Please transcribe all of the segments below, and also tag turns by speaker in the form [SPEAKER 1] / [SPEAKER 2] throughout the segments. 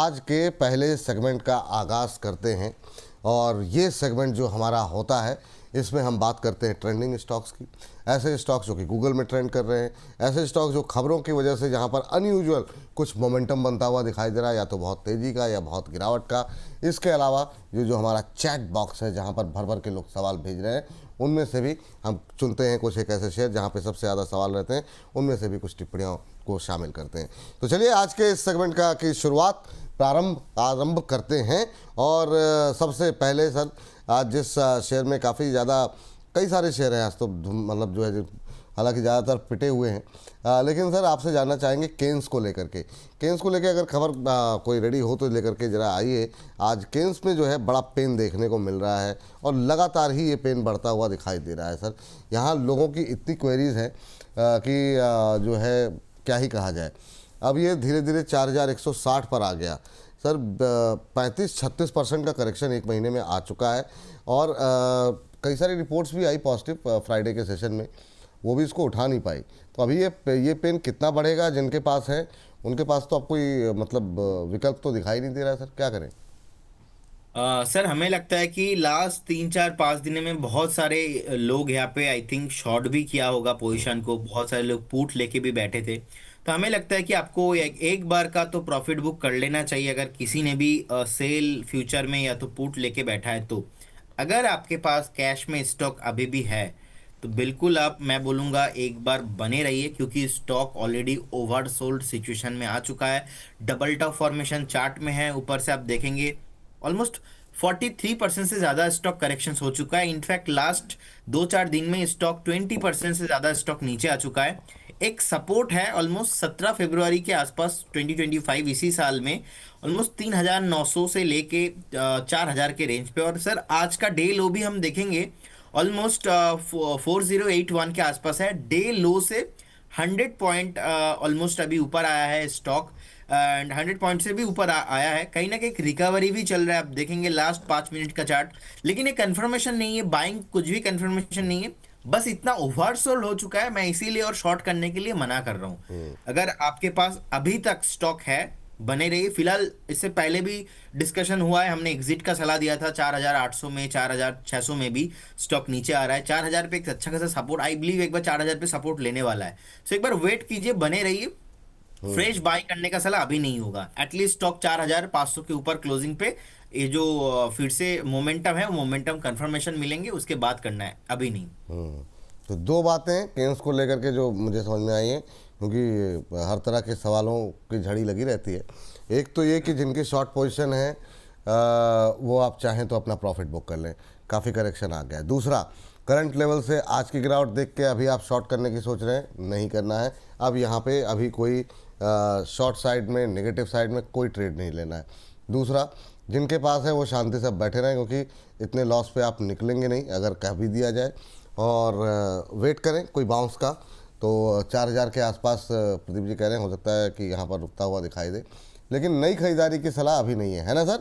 [SPEAKER 1] आज के पहले सेगमेंट का आगाज़ करते हैं। और ये सेगमेंट जो हमारा होता है, इसमें हम बात करते हैं ट्रेंडिंग स्टॉक्स की। ऐसे स्टॉक्स जो कि गूगल में ट्रेंड कर रहे हैं, ऐसे स्टॉक्स जो खबरों की वजह से जहां पर अनयूजुअल कुछ मोमेंटम बनता हुआ दिखाई दे रहा है, या तो बहुत तेज़ी का या बहुत गिरावट का। इसके अलावा ये जो हमारा चैट बॉक्स है, जहां पर भर भर के लोग सवाल भेज रहे हैं, उनमें से भी हम चुनते हैं कुछ एक ऐसे शेयर जहाँ पे सबसे ज़्यादा सवाल रहते हैं, उनमें से भी कुछ टिप्पणियों को शामिल करते हैं। तो चलिए आज के इस सेगमेंट का की शुरुआत आरंभ करते हैं। और सबसे पहले सर, आज जिस शेयर में काफ़ी ज़्यादा, कई सारे शेयर हैं आज तो मतलब जो है, हालांकि ज़्यादातर पिटे हुए हैं, लेकिन सर आपसे जानना चाहेंगे केन्स को लेकर के। केन्स को लेकर अगर खबर कोई रेडी हो तो लेकर के ज़रा आइए। आज केन्स में जो है बड़ा पेन देखने को मिल रहा है और लगातार ही ये पेन बढ़ता हुआ दिखाई दे रहा है। सर यहाँ लोगों की इतनी क्वेरीज़ हैं कि जो है क्या ही कहा जाए। अब ये धीरे धीरे 4160 पर आ गया सर। 35-36% का करेक्शन एक महीने में आ चुका है। और कई सारी रिपोर्ट्स भी आई पॉजिटिव फ्राइडे के सेशन में, वो भी इसको उठा नहीं पाई। तो अभी ये पेन कितना बढ़ेगा? जिनके पास है उनके पास तो अब कोई मतलब विकल्प तो दिखाई नहीं दे रहा है। सर क्या करें?
[SPEAKER 2] सर हमें लगता है कि लास्ट 3-4-5 दिन में बहुत सारे लोग यहाँ पे आई थिंक शॉर्ट भी किया होगा पोजीशन को, बहुत सारे लोग पुट लेके भी बैठे थे। तो हमें लगता है कि आपको एक बार का तो प्रॉफिट बुक कर लेना चाहिए अगर किसी ने भी सेल फ्यूचर में या तो पुट लेके बैठा है तो। अगर आपके पास कैश में स्टॉक अभी भी है तो बिल्कुल आप, मैं बोलूँगा एक बार बने रहिए, क्योंकि stock already over sold situation में आ चुका है। डबल टॉप फॉर्मेशन चार्ट में है, ऊपर से आप देखेंगे ऑलमोस्ट 43% से ज्यादा स्टॉक करेक्शन हो चुका है। इनफैक्ट लास्ट 2-4 दिन में स्टॉक 20% से ज्यादा स्टॉक नीचे आ चुका है। एक सपोर्ट है ऑलमोस्ट 17 फरवरी के आसपास 2025 इसी साल में, ऑलमोस्ट 3900 से लेके 4000 के रेंज पे। और सर आज का डे लो भी हम देखेंगे ऑलमोस्ट 4081 के आसपास है। डे लो से 100 पॉइंट ऑलमोस्ट अभी ऊपर आया है स्टॉक, एंड 100 पॉइंट से भी ऊपर आया है। कहीं ना कहीं एक रिकवरी भी चल रहा है। आप देखेंगे लास्ट 5 मिनट का चार्ट, लेकिन ये कंफर्मेशन नहीं है बाइंग, कुछ भी कंफर्मेशन नहीं है। बस इतना ओवरसोल्ड हो चुका है, मैं इसीलिए और शॉर्ट करने के लिए मना कर रहा हूँ। अगर आपके पास अभी तक स्टॉक है, बने रहिए फिलहाल। इससे पहले भी डिस्कशन हुआ है, हमने एग्जिट का सलाह दिया था 4800 में, 4600 में भी स्टॉक नीचे आ रहा है। 4000 पे एक अच्छा खासा सपोर्ट, आई बिलीव एक बार 4000 पे सपोर्ट लेने वाला है। सो एक बार वेट कीजिए, बने रहिए। फ्रेश बाय करने का सलाह अभी नहीं होगा। एटलीस्ट स्टॉक 4500 के ऊपर क्लोजिंग पे ये जो फिर से मोमेंटम है, वो मोमेंटम कंफर्मेशन मिलेंगे, उसके बाद करना है, अभी नहीं।
[SPEAKER 1] तो दो बातें केन्स को लेकर के जो मुझे समझ में आई हैं, क्योंकि हर तरह के सवालों की झड़ी लगी रहती है। एक तो ये कि जिनकी शॉर्ट पोजीशन है वो आप चाहें तो अपना प्रॉफिट बुक कर लें, काफ़ी करेक्शन आ गया है। दूसरा, करंट लेवल से आज की गिरावट देख के अभी आप शॉर्ट करने की सोच रहे हैं, नहीं करना है। अब यहाँ पे अभी कोई शॉर्ट साइड में, नेगेटिव साइड में कोई ट्रेड नहीं लेना है। दूसरा, जिनके पास है वो शांति से बैठे रहें, क्योंकि इतने लॉस पे आप निकलेंगे नहीं अगर कह भी दिया जाए। और वेट करें कोई बाउंस का। तो 4000 के आसपास प्रदीप जी कह रहे हैं, हो सकता है कि यहाँ पर रुकता हुआ दिखाई दे, लेकिन नई खरीदारी की सलाह अभी नहीं है ना सर?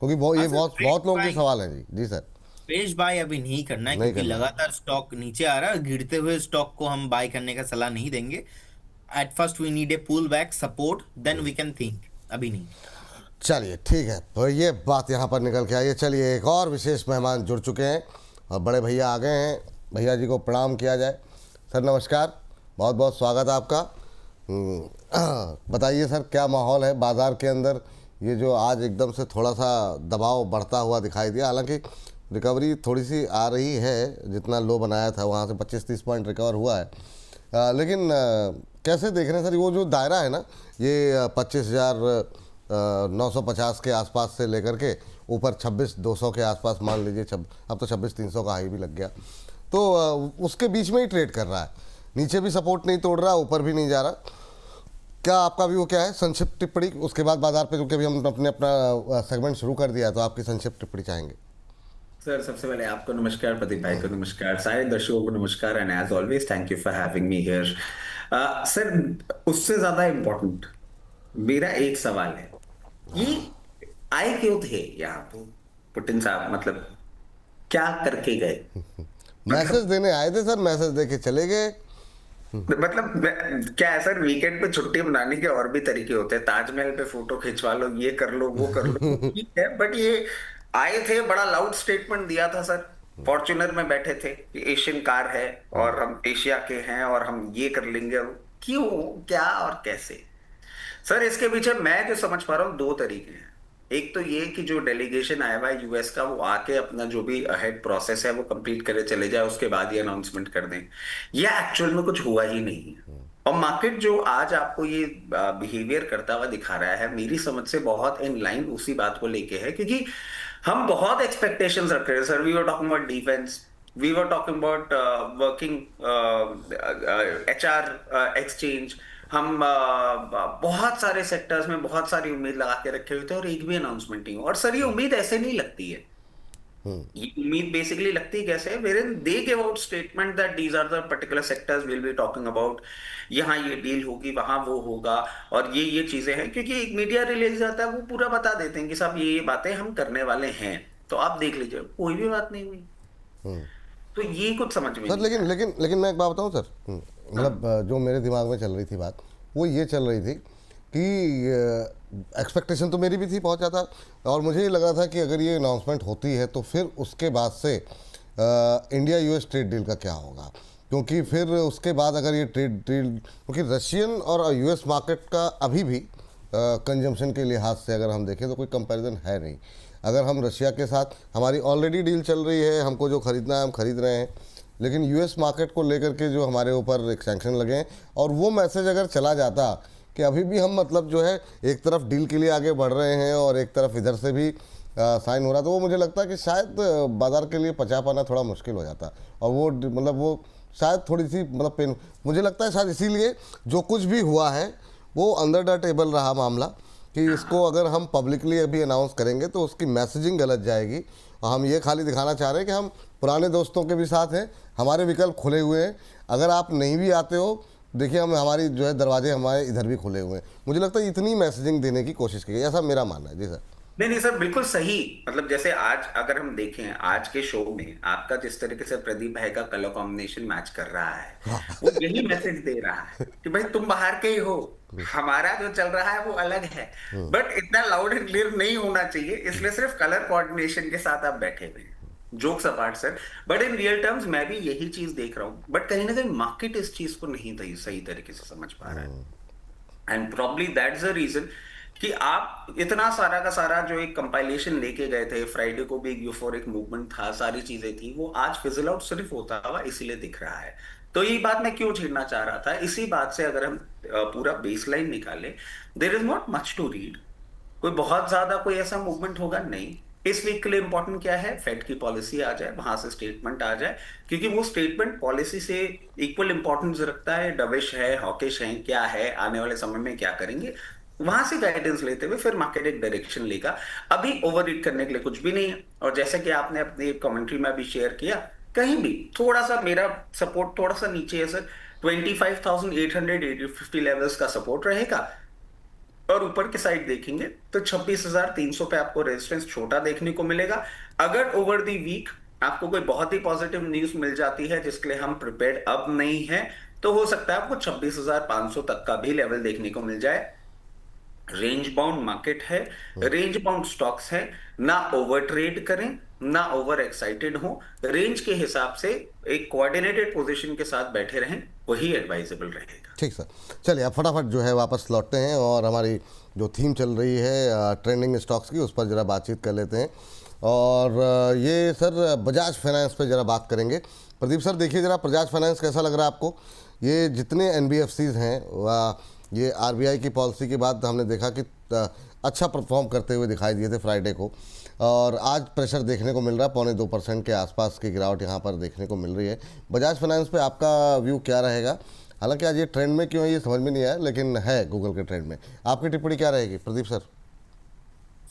[SPEAKER 1] क्योंकि
[SPEAKER 2] हाँ
[SPEAKER 1] ये
[SPEAKER 2] सर,
[SPEAKER 1] बहुत
[SPEAKER 2] फ्रेश
[SPEAKER 1] बहुत लोगों के
[SPEAKER 2] बाय,
[SPEAKER 1] सवाल हैं जी। जी सर।
[SPEAKER 2] फ्रेश बाय अभी नहीं करना है,
[SPEAKER 1] नहीं
[SPEAKER 2] क्योंकि
[SPEAKER 1] करना है।
[SPEAKER 2] लगातार स्टॉक नीचे आ रहा है। गिरते हुए स्टॉक को हम बाय करने का सलाह नहीं देंगे। At first we need a pull back support, then we can think, अभी नहीं।
[SPEAKER 1] चलिए ठीक है, तो ये बात यहाँ पर निकल के आई है। चलिए एक और विशेष मेहमान जुड़ चुके हैं और बड़े भैया आ गए हैं। भैया जी को प्रणाम किया जाए। सर नमस्कार, बहुत बहुत स्वागत है आपका। बताइए सर, क्या माहौल है बाज़ार के अंदर? ये जो आज एकदम से थोड़ा सा दबाव बढ़ता हुआ दिखाई दिया, हालांकि रिकवरी थोड़ी सी आ रही है, जितना लो बनाया था वहाँ से 25-30 पॉइंट रिकवर हुआ है। लेकिन कैसे देख रहे हैं सर वो जो दायरा है ना, ये 25,950 के आसपास से लेकर के ऊपर 26,200 के आसपास मान लीजिए, अब तो 26,300 का हाई भी लग गया। तो उसके बीच में ही ट्रेड कर रहा है, नीचे भी सपोर्ट नहीं तोड़ रहा, ऊपर भी नहीं जा रहा। क्या आपका व्यू क्या है? संक्षिप्त टिप्पणी, उसके बाद बाजार पे, क्योंकि अभी हम अपना सेगमेंट शुरू कर दिया है, तो आपकी संक्षिप्त टिप्पणी चाहेंगे।
[SPEAKER 3] सर सबसे पहले आपको नमस्कार, प्रदीप भाई को नमस्कार, सारे दर्शकों को नमस्कार, and as always thank you for having me here. Sir उससे ज्यादा इम्पोर्टेंट मेरा एक सवाल है, ये आए क्यों थे यहाँ पे पुतिन साहब? मतलब क्या करके गए?
[SPEAKER 1] मैसेज
[SPEAKER 3] मतलब
[SPEAKER 1] देने आए थे सर, मैसेज दे के चले गए।
[SPEAKER 3] मतलब क्या है सर, वीकेंड पे छुट्टी मनाने के और भी तरीके होते हैं, ताजमहल पे फोटो खिंचवा लो, ये कर लो, वो कर लो, तो ठीक है। बट ये आए थे, बड़ा लाउड स्टेटमेंट दिया था सर। फॉर्च्यूनर में बैठे थे कि एशियन कार है और हम एशिया के हैं और हम ये कर लेंगे। क्यों, क्या और कैसे? सर इसके पीछे मैं जो समझ पा रहा हूँ दो तरीके हैं। एक तो ये कि जो डेलीगेशन आया हुआ है यूएस का, वो आके अपना जो भी अहेड प्रोसेस है वो कंप्लीट करे चले जाए, उसके बाद ये अनाउंसमेंट कर दें। ये एक्चुअल में कुछ हुआ ही नहीं है। और मार्केट जो आज आपको ये बिहेवियर करता हुआ दिखा रहा है, मेरी समझ से बहुत इन लाइन उसी बात को लेके है, क्योंकि हम बहुत एक्सपेक्टेशंस रख रहे हैं sir. We were talking about defence, we were talking about working HR exchange. हम बहुत सारे सेक्टर्स में बहुत सारी उम्मीद लगा के रखे हुए थे और एक भी अनाउंसमेंट नहीं हुआ। और सर ये उम्मीद ऐसे नहीं लगती है। ये उम्मीद बेसिकली लगती है कैसे, wherein they give out statement that these are the particular sectors we'll be talking about, यहाँ ये डील होगी, वहां वो होगा, और ये चीजें हैं। क्योंकि एक मीडिया रिलीज आता है, वो पूरा बता देते हैं कि साहब ये बातें हम करने वाले हैं, तो आप देख लीजिए, कोई भी बात नहीं हुई। तो ये कुछ समझ में
[SPEAKER 1] सर
[SPEAKER 3] नहीं
[SPEAKER 1] लेकिन
[SPEAKER 3] आया।
[SPEAKER 1] लेकिन लेकिन मैं एक बात बताऊं सर, मतलब जो मेरे दिमाग में चल रही थी बात, वो ये चल रही थी कि एक्सपेक्टेशन तो मेरी भी थी बहुत ज़्यादा, और मुझे ये लग रहा था कि अगर ये अनाउंसमेंट होती है तो फिर उसके बाद से इंडिया यूएस ट्रेड डील का क्या होगा, क्योंकि फिर उसके बाद अगर ये ट्रेड डील, क्योंकि रशियन और यूएस मार्केट का अभी भी कंजम्पशन के लिहाज से अगर हम देखें तो कोई कंपैरिजन है नहीं। अगर हम रशिया के साथ, हमारी ऑलरेडी डील चल रही है, हमको जो ख़रीदना है हम ख़रीद रहे हैं, लेकिन यूएस मार्केट को लेकर के जो हमारे ऊपर एक सैंक्शन लगे हैं, और वो मैसेज अगर चला जाता कि अभी भी हम मतलब जो है एक तरफ डील के लिए आगे बढ़ रहे हैं और एक तरफ इधर से भी साइन हो रहा, तो वो मुझे लगता है कि शायद बाज़ार के लिए पचा पाना थोड़ा मुश्किल हो जाता, और वो मतलब वो शायद थोड़ी सी मतलब पेन, मुझे लगता है शायद इसीलिए जो कुछ भी हुआ है वो अंडर द टेबल रहा मामला, कि इसको अगर हम पब्लिकली अभी अनाउंस करेंगे तो उसकी मैसेजिंग गलत जाएगी, और हम ये खाली दिखाना चाह रहे हैं कि हम पुराने दोस्तों के भी साथ हैं, हमारे विकल्प खुले हुए हैं, अगर आप नहीं भी आते हो देखिए हम, हमारी जो है दरवाजे हमारे इधर भी खुले हुए हैं। मुझे लगता है इतनी मैसेजिंग देने की कोशिश की गई, ऐसा मेरा मानना है। जी सर।
[SPEAKER 3] नहीं नहीं सर, बिल्कुल सही। मतलब जैसे आज अगर हम देखें आज के शो में आपका जिस तरीके से प्रदीप भाई का कलर कॉम्बिनेशन मैच कर रहा है, वो यही मैसेज दे रहा है कि भाई तुम बाहर के ही हो, हमारा जो चल रहा है वो अलग है। बट इतना लाउड एंड क्लियर नहीं होना चाहिए, इसलिए सिर्फ कलर कोऑर्डिनेशन के साथ आप बैठे हुए हैं। Jokes apart sir, but in real terms मैं भी यही चीज देख रहा हूँ, बट कहीं ना कहीं मार्केट इस चीज को नहीं सही तरीके से समझ पा रहा है। And probably that's the reason कि आप इतना सारा का सारा जो एक कंपाइलेशन लेके गए थे, फ्राइडे को भी एक यूफोरिक मूवमेंट था, सारी चीजें थी, वो आज फिजल आउट सिर्फ होता हुआ इसीलिए दिख रहा है। तो ये बात मैं क्यों छेड़ना चाह रहा था, इसी बात से अगर हम पूरा बेसलाइन निकाले, there is not much to read. कोई बहुत ज्यादा कोई ऐसा मूवमेंट होगा नहीं। इस वीक के लिए इंपॉर्टेंट क्या है, फेड की पॉलिसी आ जाए, वहां से स्टेटमेंट आ जाए, क्योंकि वो स्टेटमेंट पॉलिसी से इक्वल इंपॉर्टेंस रखता है। डविश है, हॉकिश है, क्या है, आने वाले समय में क्या करेंगे, वहां से गाइडेंस लेते हुए फिर मार्केट एक डायरेक्शन लेगा। अभी ओवर रीड करने के लिए कुछ भी नहीं है। और जैसे कि आपने अपनी कमेंट्री में भी शेयर किया, कहीं भी थोड़ा सा मेरा सपोर्ट थोड़ा सा नीचे है सर, 25,850 लेवल्स का सपोर्ट रहेगा, और ऊपर की साइड देखेंगे तो 26,300 पे आपको रेजिस्टेंस छोटा देखने को मिलेगा। अगर ओवर दी वीक आपको कोई बहुत ही पॉजिटिव न्यूज मिल जाती है जिसके लिए हम प्रिपेयर्ड अब नहीं है, तो हो सकता है आपको 26,500 तक का भी लेवल देखने को मिल जाए। रेंज बाउंड मार्केट है, रेंज बाउंड स्टॉक्स है, ना ओवर ट्रेड करें, ना ओवर एक्साइटेड हो, रेंज के हिसाब से एक कोऑर्डिनेटेड पोजीशन के साथ बैठे रहें, वही एडवाइजेबल रहेगा।
[SPEAKER 1] ठीक सर, चलिए अब फटाफट जो है वापस लौटते हैं और हमारी जो थीम चल रही है ट्रेंडिंग स्टॉक्स की, उस पर ज़रा बातचीत कर लेते हैं। और ये सर बजाज फाइनेंस पे ज़रा बात करेंगे। प्रदीप सर देखिए ज़रा, बजाज फाइनेंस कैसा लग रहा है आपको? ये जितने एनबीएफसीज हैं, ये आरबीआई की पॉलिसी के बाद हमने देखा कि अच्छा परफॉर्म करते हुए दिखाई दिए थे फ्राइडे को, और आज प्रेशर देखने को मिल रहा है, 0.25% के आसपास की गिरावट यहाँ पर देखने को मिल रही है। बजाज फाइनेंस पे आपका व्यू क्या रहेगा? हालांकि आज ये ट्रेंड में क्यों है ये समझ में नहीं आया, लेकिन है गूगल के ट्रेंड में। आपकी टिप्पणी क्या रहेगी Pradeep sir?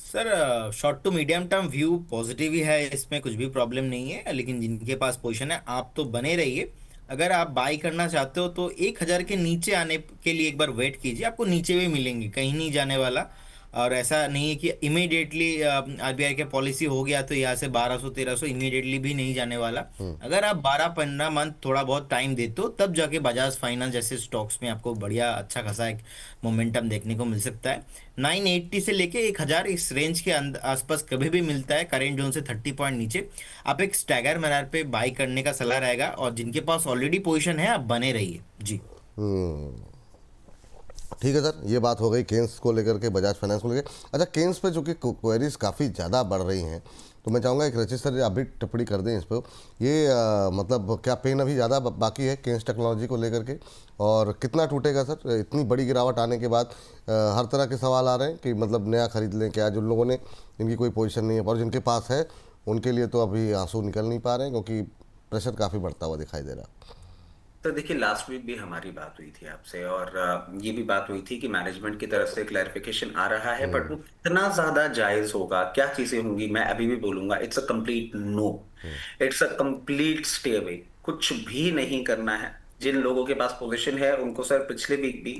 [SPEAKER 2] Sir short to medium term view positive ही है, इसमें कुछ भी प्रॉब्लम नहीं है। लेकिन जिनके पास पोजीशन है, आप तो बने रहिए। अगर आप बाई करना चाहते हो तो 1,000 के नीचे आने के लिए एक बार वेट कीजिए, आपको नीचे भी मिलेंगे, कहीं नहीं जाने वाला। और ऐसा नहीं है कि इमीडिएटली आरबीआई के पॉलिसी हो गया तो यहाँ से 1200 1300 इमीडिएटली भी नहीं जाने वाला। अगर आप 12 15 मंथ थोड़ा बहुत टाइम देते हो तब जाके बजाज फाइनेंस जैसे स्टॉक्स में आपको बढ़िया अच्छा खासा एक मोमेंटम देखने को मिल सकता है। 980 से लेके 1000 इस रेंज के आसपास कभी भी मिलता है, करेंट जोन से 30 पॉइंट नीचे आप एक स्टैगर मैनर पे बाई करने का सलाह रहेगा, और जिनके पास ऑलरेडी पोजीशन है आप बने रहिए जी।
[SPEAKER 1] ठीक है सर, ये बात हो गई केन्स को लेकर के, बजाज फाइनेंस को लेकर। अच्छा, केन्स पे जो कि क्वेरीज काफ़ी ज़्यादा बढ़ रही हैं, तो मैं चाहूँगा एक रचित सर अभी टिप्पणी कर दें इस पर। ये मतलब क्या पेन अभी ज़्यादा बाकी है केन्स टेक्नोलॉजी को लेकर के, और कितना टूटेगा सर इतनी बड़ी गिरावट आने के बाद? हर तरह के सवाल आ रहे हैं कि मतलब नया खरीद लें क्या, जो लोगों ने जिनकी कोई पोजीशन नहीं है और जिनके पास है उनके लिए तो अभी आंसू निकल नहीं पा रहे हैं, क्योंकि प्रेशर काफ़ी बढ़ता हुआ दिखाई दे रहा।
[SPEAKER 3] तो देखिए, लास्ट वीक भी हमारी बात हुई थी आपसे, और ये भी बात हुई थी कि मैनेजमेंट की तरफ से क्लैरिफिकेशन आ रहा है, बट वो कितना ज्यादा जायज होगा, क्या चीजें होंगी, मैं अभी भी बोलूंगा it's a complete no, it's a complete stay away. कुछ भी नहीं करना है। जिन लोगों के पास पोजीशन है उनको सर पिछले वीक भी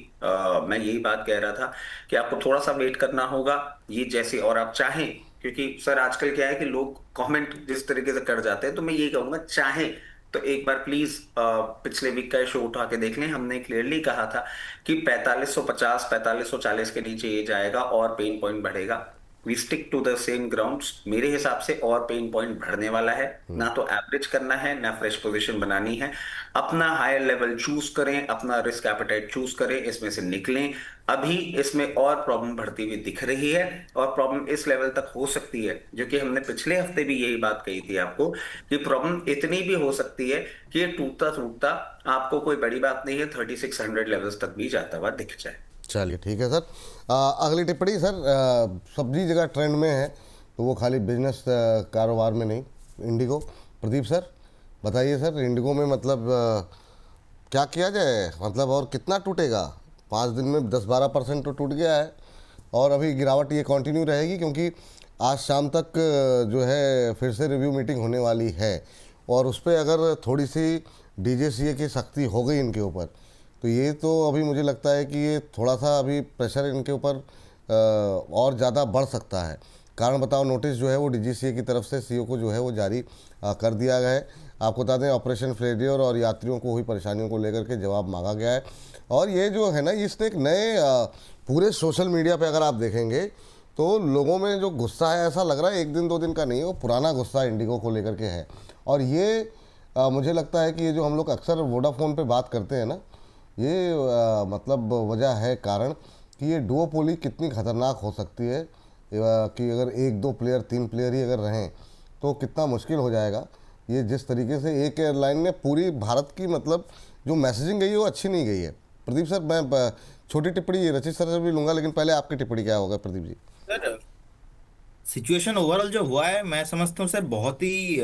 [SPEAKER 3] मैं यही बात कह रहा था कि आपको थोड़ा सा वेट करना होगा। ये जैसे और आप चाहें, क्योंकि सर आजकल क्या है कि लोग कमेंट जिस तरीके से कर जाते हैं, तो मैं यही कहूंगा, चाहें तो एक बार प्लीज पिछले वीक का शो उठा के देख लें। हमने क्लियरली कहा था कि 4550 4540 के नीचे ये जाएगा और पेन पॉइंट बढ़ेगा। We stick to the same grounds. मेरे हिसाब से और पेन पॉइंट बढ़ने वाला है, ना तो एवरेज करना है ना फ्रेश पोजीशन बनानी है। अपना हायर लेवल चूज करें, अपना रिस्क एपेटाइट चूज करें, इसमें से निकलें। अभी इसमें और प्रॉब्लम बढ़ती हुई दिख रही है, और प्रॉब्लम इस लेवल तक हो सकती है, जो कि हमने पिछले हफ्ते भी यही बात कही थी आपको, कि प्रॉब्लम इतनी भी हो सकती है कि ये टूटता टूटता आपको कोई बड़ी बात नहीं है 3600 लेवल्स तक भी जाता हुआ दिख जाए।
[SPEAKER 1] चलिए ठीक है सर। अगली टिप्पणी सर, सब्जी जगह ट्रेंड में है तो वो खाली बिजनेस कारोबार में नहीं, इंडिगो। प्रदीप सर बताइए सर, इंडिगो में मतलब क्या किया जाए, मतलब और कितना टूटेगा? 5 दिन में 10-12% तो टूट गया है, और अभी गिरावट ये कंटिन्यू रहेगी, क्योंकि आज शाम तक जो है फिर से रिव्यू मीटिंग होने वाली है, और उस पर अगर थोड़ी सी डीजीसीए की सख्ती हो गई इनके ऊपर, तो ये तो अभी मुझे लगता है कि ये थोड़ा सा अभी प्रेशर इनके ऊपर और ज़्यादा बढ़ सकता है। कारण बताओ नोटिस जो है वो डीजीसीए की तरफ से सीईओ को जो है वो जारी कर दिया गया है। आपको बता दें, ऑपरेशन फेलियर और यात्रियों को हुई परेशानियों को लेकर के जवाब मांगा गया है। और ये जो है ना, इसने एक नए पूरे सोशल मीडिया पे अगर आप देखेंगे तो लोगों में जो गुस्सा है, ऐसा लग रहा है 1 दिन 2 दिन का नहीं, वो पुराना गुस्सा इंडिगो को लेकर के है। और ये मुझे लगता है कि ये जो हम लोग अक्सर वोडाफोन पे बात करते हैं ना, ये मतलब वजह है, कारण कि ये डुओपोली कितनी ख़तरनाक हो सकती है, कि अगर 1-2 प्लेयर 3 प्लेयर ही अगर रहें तो कितना मुश्किल हो जाएगा। ये जिस तरीके से एक एयरलाइन ने पूरी भारत की मतलब जो मैसेजिंग गई है वो अच्छी नहीं गई है। प्रदीप सर, मैं छोटी टिप्पणी रचित सर से भी लूँगा, लेकिन पहले आपकी टिप्पणी क्या होगा Pradeep ji?
[SPEAKER 2] Sir situation overall जो हुआ है मैं समझता हूँ सर बहुत ही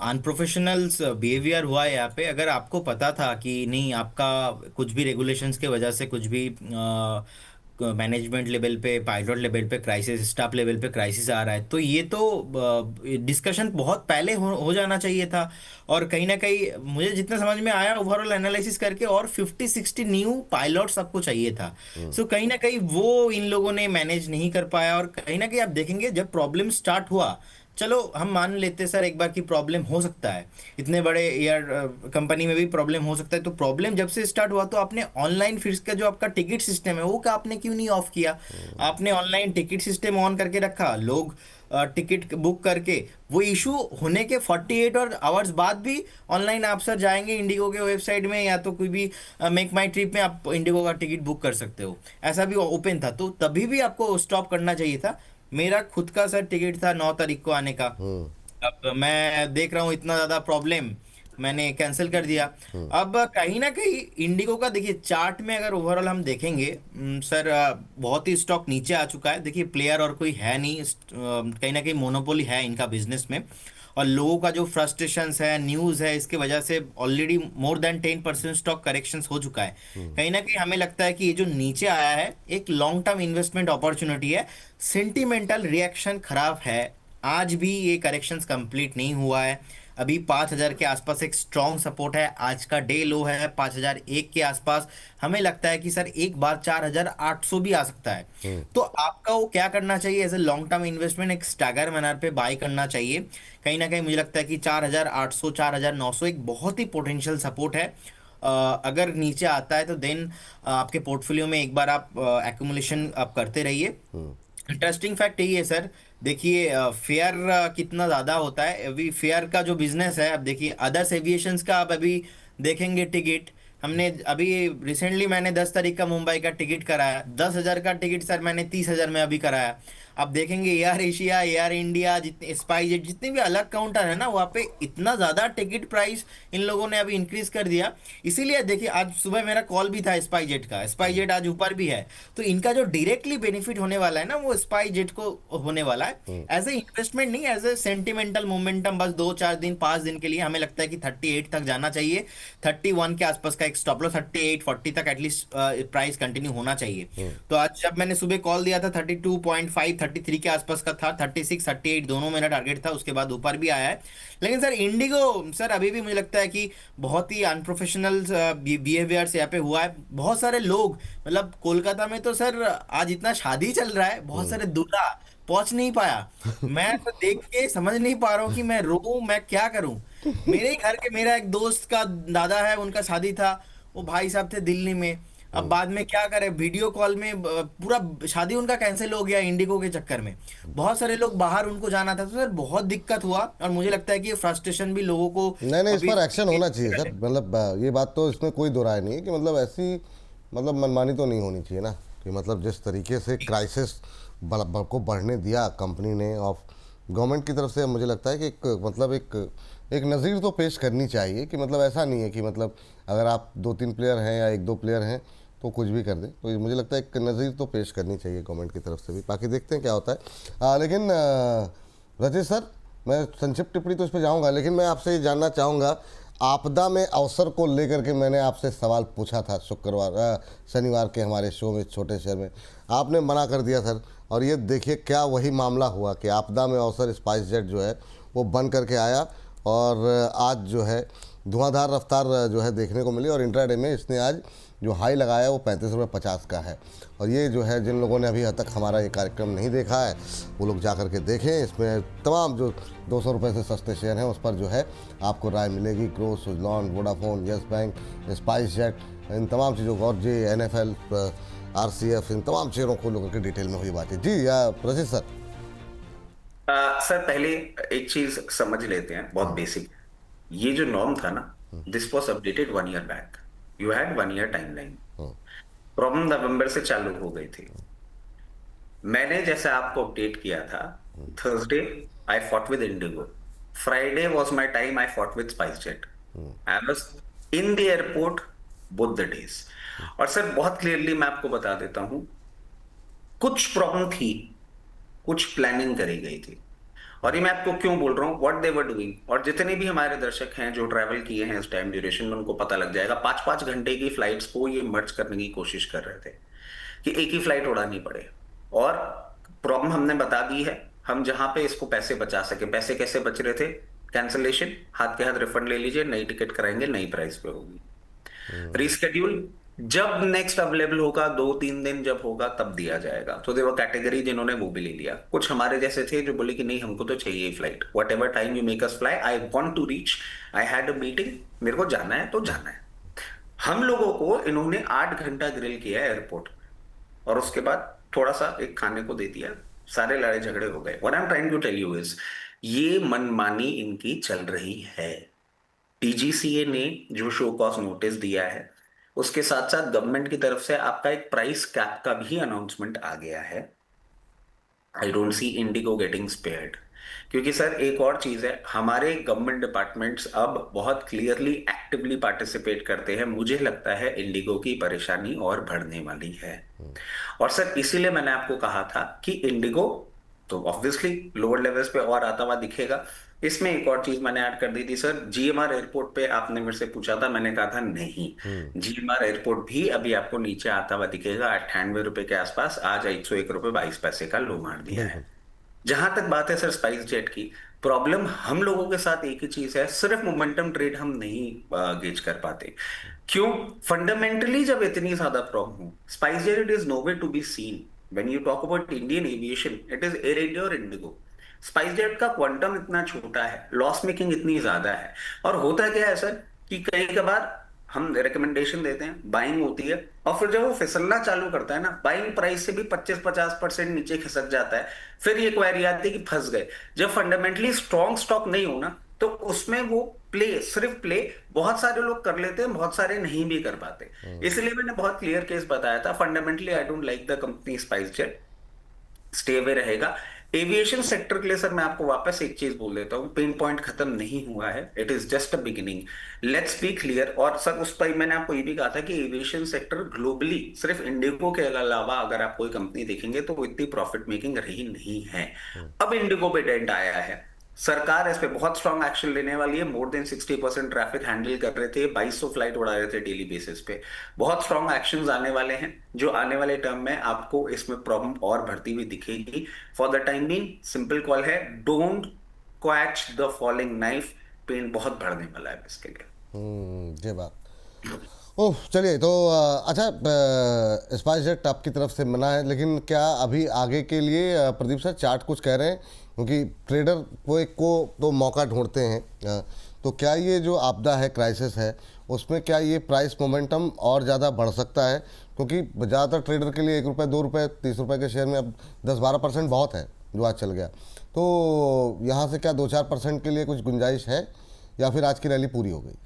[SPEAKER 2] अनप्रोफेशनल बिहेवियर हुआ है यहाँ पे। अगर आपको पता था कि नहीं आपका कुछ भी रेगुलेशंस के वजह से कुछ भी मैनेजमेंट लेवल पे, पायलट लेवल पे क्राइसिस, स्टाफ लेवल पे क्राइसिस आ रहा है, तो ये तो डिस्कशन बहुत पहले हो जाना चाहिए था। और कहीं ना कहीं मुझे जितना समझ में आया ओवरऑल एनालिसिस करके, और 50-60 न्यू पायलट्स आपको चाहिए था। सो कहीं ना कहीं वो इन लोगों ने मैनेज नहीं कर पाया, और कहीं ना कहीं आप देखेंगे जब प्रॉब्लम स्टार्ट हुआ, चलो हम मान लेते सर एक बार की प्रॉब्लम हो सकता है, इतने बड़े एयर कंपनी में भी प्रॉब्लम हो सकता है, तो प्रॉब्लम जब से स्टार्ट हुआ तो आपने ऑनलाइन फिर का जो आपका टिकट सिस्टम है वो का आपने क्यों नहीं ऑफ किया? आपने ऑनलाइन टिकट सिस्टम ऑन करके रखा, लोग टिकट बुक करके, वो इशू होने के 48 और आवर्स बाद भी ऑनलाइन आप सर जाएंगे इंडिगो के वेबसाइट में या तो कोई भी मेक माई ट्रिप में आप इंडिगो का टिकट बुक कर सकते हो, ऐसा भी ओपन था, तो तभी भी आपको स्टॉप करना चाहिए था। मेरा खुद का सर टिकट था 9 तारीख को आने का, अब मैं देख रहा हूँ इतना ज्यादा प्रॉब्लम, मैंने कैंसिल कर दिया। अब कहीं ना कहीं इंडिगो का देखिए चार्ट में अगर ओवरऑल हम देखेंगे सर बहुत ही स्टॉक नीचे आ चुका है। देखिए प्लेयर और कोई है नहीं, कहीं ना कहीं मोनोपोली है इनका बिजनेस में, और लोगों का जो फ्रस्ट्रेशंस है, न्यूज़ है, इसके वजह से already more than 10% stock corrections हो चुका है। कहीं ना कहीं हमें लगता है कि ये जो नीचे आया है एक लॉन्ग टर्म इन्वेस्टमेंट अपॉर्चुनिटी है। सेंटिमेंटल रिएक्शन खराब है, आज भी ये करेक्शंस कंप्लीट नहीं हुआ है। अभी 5,000 के आसपास एक स्ट्रॉन्ग सपोर्ट है, आज का डे लो है 5,001 के आसपास। हमें लगता है कि सर एक बार 4,800 भी आ सकता है। तो आपका वो क्या करना चाहिए, as a long term investment एक स्टैगर मैनर पे बाय करना चाहिए। कहीं ना कहीं मुझे लगता है कि 4,800 4,900 एक बहुत ही पोटेंशियल सपोर्ट है। अगर नीचे आता है तो देन आपके पोर्टफोलियो में एक बार आप एक्यूमुलेशन आप करते रहिए। इंटरेस्टिंग फैक्ट यही है सर, देखिए फेयर कितना ज़्यादा होता है। अभी फेयर का जो बिजनेस है, अब देखिए अदर्स एविएशंस का आप अभी देखेंगे टिकट, हमने अभी रिसेंटली मैंने 10 तारीख का मुंबई का टिकट कराया, 10,000 का टिकट सर मैंने 30,000 में अभी कराया। आप देखेंगे एयर एशिया, एयर इंडिया, जितने स्पाइस जेट, जितने भी अलग काउंटर है ना, वहाँ पे इतना ज़्यादा टिकट प्राइस इन लोगों ने अभी इंक्रीज कर दिया। इसीलिए देखिए आज सुबह मेरा कॉल भी था स्पाइस जेट का, स्पाइस जेट आज ऊपर भी है। तो इनका जो डायरेक्टली बेनिफिट होने वाला है ना, वो स्पाइस जेट को होने वाला है। एज ए इन्वेस्टमेंट नहीं, एज ए सेंटिमेंटल मोमेंटम, बस 2-4 दिन 5 दिन के लिए हमें लगता है कि 38 तक जाना चाहिए। 31 के आसपास का एक स्टॉप लॉस, 38-40 तक एटलीस्ट प्राइस कंटिन्यू होना चाहिए। तो आज जब मैंने सुबह कॉल दिया था 32.5 33 के आसपास का था, 36 38 दोनों मेरा टारगेट था, उसके बाद ऊपर भी आया है। लेकिन सर इंडिगो सर अभी भी मुझे लगता है कि बहुत ही अनप्रोफेशनल बिहेवियर्स यहाँ पे हुआ है। बहुत सारे लोग, मतलब कोलकाता में तो सर आज इतना शादी चल रहा है, बहुत सारे दूल्हा पहुंच नहीं पाया। मैं तो देख के समझ नहीं पा रहा हूँ कि मैं रोऊं मैं क्या करूं। मेरे ही घर के, मेरा एक दोस्त का दादा है, उनका शादी था, वो भाई साहब थे दिल्ली में। अब बाद में क्या करे, वीडियो कॉल में पूरा शादी उनका कैंसिल हो गया इंडिगो के चक्कर में। बहुत सारे लोग बाहर उनको जाना था, तो सर बहुत दिक्कत हुआ। और मुझे लगता है कि ये फ्रस्ट्रेशन भी लोगों को
[SPEAKER 1] नहीं नहीं, इस
[SPEAKER 2] अभी
[SPEAKER 1] पर एक्शन होना चाहिए सर। मतलब ये बात तो इसमें कोई दो राय नहीं है कि मतलब ऐसी मतलब मनमानी तो नहीं होनी चाहिए ना, कि मतलब जिस तरीके से क्राइसिस को बढ़ने दिया कंपनी ने ऑफ गवर्नमेंट की तरफ से, मुझे लगता है कि एक मतलब एक नज़ीर तो पेश करनी चाहिए कि मतलब ऐसा नहीं है कि मतलब अगर आप 2-3 प्लेयर हैं या 1-2 प्लेयर हैं तो कुछ भी कर दें। तो ये मुझे लगता है एक नज़ीर तो पेश करनी चाहिए गवर्नमेंट की तरफ से भी। बाकी देखते हैं क्या होता है। लेकिन रजनीश सर, मैं संक्षिप्त टिप्पणी तो इस पर जाऊँगा, लेकिन मैं आपसे ये जानना चाहूँगा, आपदा में अवसर को लेकर के मैंने आपसे सवाल पूछा था शनिवार के हमारे शो में छोटे शहर में, आपने मना कर दिया सर। और ये देखिए क्या वही मामला हुआ कि आपदा में अवसर स्पाइस जेट जो है वो बन करके आया, और आज जो है धुआंधार रफ्तार जो है देखने को मिली, और इंट्राडे में इसने आज जो हाई लगाया वो 35.50 का है। और ये जो है, जिन लोगों ने अभी तक हमारा ये कार्यक्रम नहीं देखा है वो लोग जा कर के देखें। इसमें तमाम जो 200 रुपये से सस्ते शेयर हैं उस पर जो है आपको राय मिलेगी। ग्रो, सुजलॉन, वोडाफोन, यस बैंक, स्पाइस जेट, इन तमाम चीज़ों को, और जे NFL, RCF, इन तमाम शेयरों को लोगों के डिटेल में हुई बात है। जी रजनीश सर।
[SPEAKER 3] सर पहले एक चीज समझ लेते हैं, बहुत बेसिक। ये जो नॉर्म था ना, this was updated 1 year back. You had 1 year timeline. Problem नवंबर से चालू हो गई थी। मैंने जैसे आपको अपडेट किया था, Thursday I fought with Indigo, Friday was my time, I fought with spice jet. I was in the airport both the days. और सर बहुत क्लियरली मैं आपको बता देता हूं, कुछ प्रॉब्लम थी, कुछ प्लानिंग करी गई थी। और ये मैं आपको क्यों बोल रहा हूं, व्हाट दे वर डूइंग। और जितने भी हमारे दर्शक हैं जो ट्रैवल किए हैं इस टाइम ड्यूरेशन में, उनको पता लग जाएगा, 5-5 घंटे की फ्लाइट्स को ये मर्ज करने की कोशिश कर रहे थे कि एक ही फ्लाइट उड़ानी पड़े। और प्रॉब्लम हमने बता दी है, हम जहां पे इसको पैसे बचा सके। पैसे कैसे बच रहे थे, कैंसिलेशन, हाथ के हाथ रिफंड ले लीजिए, नई टिकट कराएंगे, नई प्राइस पे होगी। रीस्केड्यूल जब नेक्स्ट अवेलेबल होगा, 2-3 दिन जब होगा तब दिया जाएगा। तो देखो कैटेगरी जिन्होंने वो भी ले लिया। कुछ हमारे जैसे थे जो बोले कि नहीं हमको तो चाहिए flight, whatever time you make us fly, I want to reach, I had a meeting, मेरे को जाना है तो जाना है। हम लोगों को इन्होंने 8 घंटा ग्रिल किया एयरपोर्ट, और उसके बाद थोड़ा सा एक खाने को दे दिया, सारे लड़ाई झगड़े हो गए। What I am trying to tell you is, ये मनमानी इनकी चल रही है। DGCA ने जो शो कॉज नोटिस दिया है, उसके साथ साथ गवर्नमेंट की तरफ से आपका एक प्राइस कैप का भी अनाउंसमेंट आ गया है। I don't see Indigo getting spared. क्योंकि सर एक और चीज है, हमारे गवर्नमेंट डिपार्टमेंट्स अब बहुत क्लियरली एक्टिवली पार्टिसिपेट करते हैं। मुझे लगता है इंडिगो की परेशानी और बढ़ने वाली है। और सर इसीलिए मैंने आपको कहा था कि इंडिगो तो ऑब्वियसली लोअर लेवल्स पे और आता हुआ दिखेगा। इसमें एक और चीज मैंने ऐड कर दी थी सर, GMR एयरपोर्ट पे आपने मेरे से पूछा था, मैंने कहा था नहीं, GMR एयरपोर्ट भी अभी आपको नीचे आता हुआ दिखेगा, 98 रुपए के आसपास। आज 101 रुपए 22 पैसे का लो मार दिया है। जहां तक बात है सर स्पाइस जेट की, प्रॉब्लम हम लोगों के साथ एक ही चीज है, सिर्फ मोमेंटम ट्रेड हम नहीं गेज कर पाते। क्यों? फंडामेंटली जब इतनी ज्यादा प्रॉब्लम हो, SpiceJet is nowhere to be seen. When you talk about Indian aviation, it is Air India और इंडिगो। स्पाइस जेट का क्वांटम इतना छोटा है, लॉस मेकिंग इतनी ज्यादा है, और होता क्या है सर कि कई कबार हम रिकमेंडेशन देते हैं, बाइंग होती है, और फिर जब वो फिसलना चालू करता है ना, बाइंग प्राइस से भी 25-50% नीचे खिसक जाता है। फिर ये क्वेरी आती है कि फंस गए। जब फंडामेंटली स्ट्रॉन्ग स्टॉक नहीं हो ना, तो उसमें वो प्ले, सिर्फ प्ले बहुत सारे लोग कर लेते हैं, बहुत सारे नहीं भी कर पाते। इसलिए मैंने बहुत क्लियर केस बताया था, fundamentally I don't like the company spice jet, stay away रहेगा। एविएशन सेक्टर के लिए सर मैं आपको वापस एक चीज बोल देता हूँ, पेन पॉइंट खत्म नहीं हुआ है, it is just a beginning, let's be clear. और सर उस पर मैंने आपको ये भी कहा था कि एविएशन सेक्टर ग्लोबली सिर्फ इंडिगो के अलावा अगर आप कोई कंपनी देखेंगे तो वो इतनी प्रॉफिट मेकिंग रही नहीं है। अब इंडिगो पे डेंट आया है, सरकार इस पे बहुत स्ट्रॉन्ग एक्शन लेने वाली है। मोर देन 60% ट्रैफिक हैंडल कर रहे थे, 2200 फ्लाइट उड़ा रहे थे डेली बेसिस पे। बहुत स्ट्रॉन्ग एक्शंस आने वाले हैं, जो आने वाले टर्म में आपको इसमें प्रॉब्लम और बढ़ती हुई दिखेगी। For the time being simple call है, don't catch the falling knife, pain बहुत बढ़ने वाला है इसके लिए।
[SPEAKER 1] ये बात। ओह चलिए, तो अच्छा, स्पाइस जेट आपकी तरफ से मना है, लेकिन क्या अभी आगे के लिए प्रदीप सर चार्ट कुछ कह रहे हैं? क्योंकि ट्रेडर को एक को तो मौका ढूंढते हैं, तो क्या ये जो आपदा है, क्राइसिस है, उसमें क्या ये प्राइस मोमेंटम और ज़्यादा बढ़ सकता है? क्योंकि ज़्यादातर ट्रेडर के लिए 1 रुपये 2 रुपये 30 रुपये के शेयर में अब 10-12% बहुत है जो आज चल गया। तो यहाँ से क्या 2-4% के लिए कुछ गुंजाइश है, या फिर आज की रैली पूरी हो गई?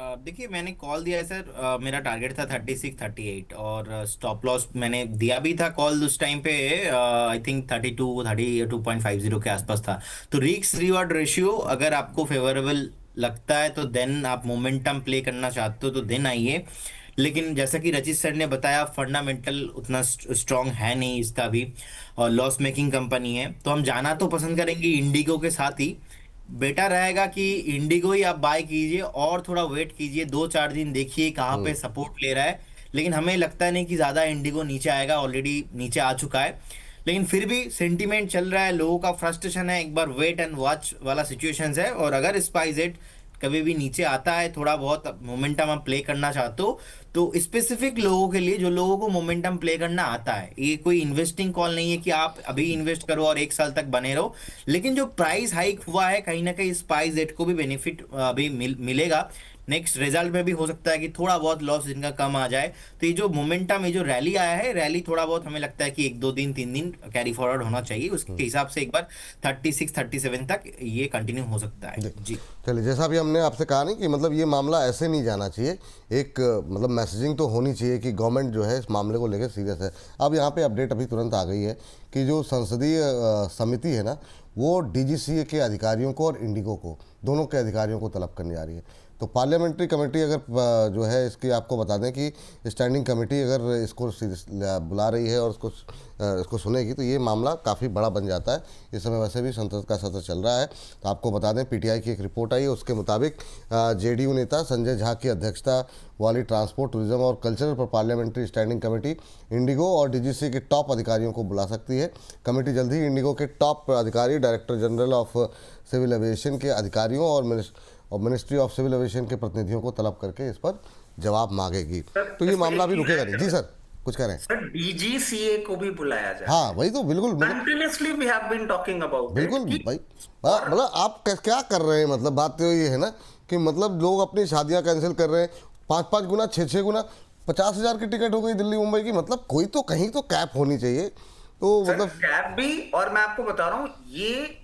[SPEAKER 2] देखिए, मैंने कॉल दिया है सर, मेरा टारगेट था 36-38, और स्टॉप लॉस मैंने दिया भी था कॉल उस टाइम पे, आई थिंक 32-32.50 के आसपास था। तो रिस्क रिवॉर्ड रेशियो अगर आपको फेवरेबल लगता है तो देन आप मोमेंटम प्ले करना चाहते हो तो देन आइए। लेकिन जैसा कि रचित सर ने बताया, फंडामेंटल उतना स्ट्रांग है नहीं इसका भी, और लॉस मेकिंग कंपनी है, तो हम जाना तो पसंद करेंगे इंडिगो के साथ ही। बेटर रहेगा कि इंडिगो ही आप बाय कीजिए और थोड़ा वेट कीजिए, 2-4 दिन देखिए कहाँ पे सपोर्ट ले रहा है। लेकिन हमें लगता नहीं कि ज़्यादा इंडिगो नीचे आएगा, ऑलरेडी नीचे आ चुका है। लेकिन फिर भी सेंटीमेंट चल रहा है, लोगों का फ्रस्ट्रेशन है, एक बार वेट एंड वॉच वाला सिचुएशन है। और अगर स्पाइसजेट कभी भी नीचे आता है, थोड़ा बहुत मोमेंटम आप प्ले करना चाहते हो, तो स्पेसिफिक लोगों के लिए, जो लोगों को मोमेंटम प्ले करना आता है, ये कोई इन्वेस्टिंग कॉल नहीं है कि आप अभी इन्वेस्ट करो और 1 साल तक बने रहो। लेकिन जो प्राइस हाइक हुआ है, कहीं ना कहीं स्पाइस जेट को भी बेनिफिट अभी मिलेगा। नेक्स्ट रिजल्ट में भी हो सकता है कि थोड़ा बहुत लॉस इनका कम आ जाए। तो ये जो मोमेंटम, ये जो रैली आया है, रैली थोड़ा बहुत हमें लगता है कि 1-2 दिन 3 दिन कैरी फॉरवर्ड होना चाहिए, उसके हिसाब से एक बार 36-37 तक ये कंटिन्यू हो सकता है जी।
[SPEAKER 1] चलिए, जैसा भी हमने आपसे कहा नहीं कि मतलब ये मामला ऐसे नहीं जाना चाहिए, एक मतलब मैसेजिंग तो होनी चाहिए कि गवर्नमेंट जो है इस मामले को लेकर सीरियस है। अब यहाँ पे अपडेट अभी तुरंत आ गई है कि जो संसदीय समिति है ना, वो डीजीसीए के अधिकारियों को और इंडिगो को, दोनों के अधिकारियों को तलब करने जा रही है। तो पार्लियामेंट्री कमेटी अगर जो है इसकी, आपको बता दें कि स्टैंडिंग कमेटी अगर इसको बुला रही है और इसको सुनेगी, तो ये मामला काफ़ी बड़ा बन जाता है। इस समय वैसे भी संसद का सत्र चल रहा है। तो आपको बता दें, पीटीआई की एक रिपोर्ट आई है, उसके मुताबिक जेडीयू नेता संजय झा की अध्यक्षता वाली ट्रांसपोर्ट, टूरिज्म और कल्चर पर पार्लियामेंट्री स्टैंडिंग कमेटी इंडिगो और डीजीसी के टॉप अधिकारियों को बुला सकती है। कमेटी जल्द ही इंडिगो के टॉप अधिकारी, director general of civil aviation के अधिकारियों और मिनिस्ट्री ऑफ सिविल एविएशन के प्रतिनिधियों को तलब करके इस पर जवाब मांगेगी। तो ये मामला अभी रुकेगा नहीं। जी सर, कुछ कह रहे हैं?
[SPEAKER 3] सर डीजीसीए को भी बुलाया जाए।
[SPEAKER 1] हाँ वही तो, बिल्कुल
[SPEAKER 3] continuously we have been talking about
[SPEAKER 1] बिल्कुल भाई। मतलब आप क्या कर रहे हैं? मतलब बात तो ये है ना कि मतलब लोग अपनी शादियां कैंसिल कर रहे हैं, 5-5 गुना 6-6 गुना। 50,000 की टिकट हो गई दिल्ली मुंबई की। मतलब कोई तो कहीं तो कैप होनी चाहिए। तो मतलब
[SPEAKER 3] कैप भी, और मैं आपको बता रहा हूं ये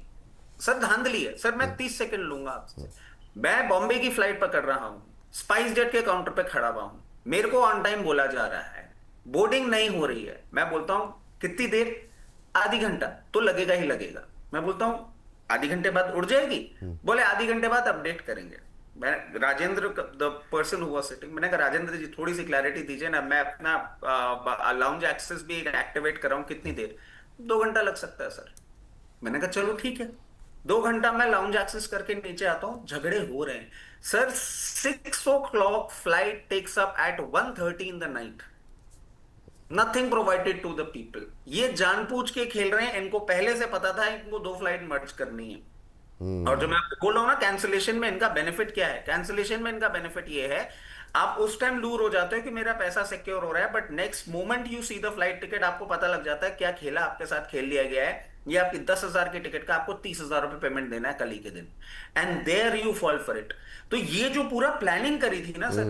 [SPEAKER 3] सर धांधली है। सर मैं 30 सेकंड लूंगा आपसे। मैं बॉम्बे की फ्लाइट पकड़ रहा हूं, स्पाइस जेट के काउंटर पे खड़ा हुआ हूं, मेरे को ऑन टाइम बोला जा रहा है, बोर्डिंग नहीं हो रही है। मैं बोलता हूं कितनी देर? आधी घंटा। तो लगेगा ही लगेगा। मैं बोलता हूं आधी घंटे बाद उड़ जाएगी? बोले आधी घंटे बाद अपडेट करेंगे। मैं Rajendra, the person who was sitting, मैंने कहा राजेंद्र जी थोड़ी सी क्लैरिटी दीजिए ना, मैं अपना लाउंज एक्सेस भी एक्टिवेट कर रहा हूं, कितनी देर? 2 घंटा लग सकता है सर। मैंने कहा चलो ठीक है। 2 घंटा मैं लाउंज एक्सेस करके नीचे आता हूं, झगड़े हो रहे हैं sir. 6 o'clock flight takes up at 1:30 in the night, nothing provided to the people. ये जानबूझ के खेल रहे हैं, इनको पहले से पता था इनको 2 फ्लाइट मर्ज करनी है। और जो मैं आपको बोल रहा हूँ ना, कैंसिलेशन में इनका बेनिफिट क्या है, कैंसिलेशन में इनका बेनिफिट ये है, आप उस टाइम लूर हो जाते हो कि मेरा पैसा सिक्योर हो रहा है, but next moment you see the flight ticket, आपको पता लग जाता है क्या खेला आपके साथ खेल लिया गया है। ये आपकी 10,000 की टिकट का आपको 30,000 रुपए पेमेंट देना है कल ही के दिन, and there you fall for it. तो ये जो पूरा प्लानिंग करी थी ना सर,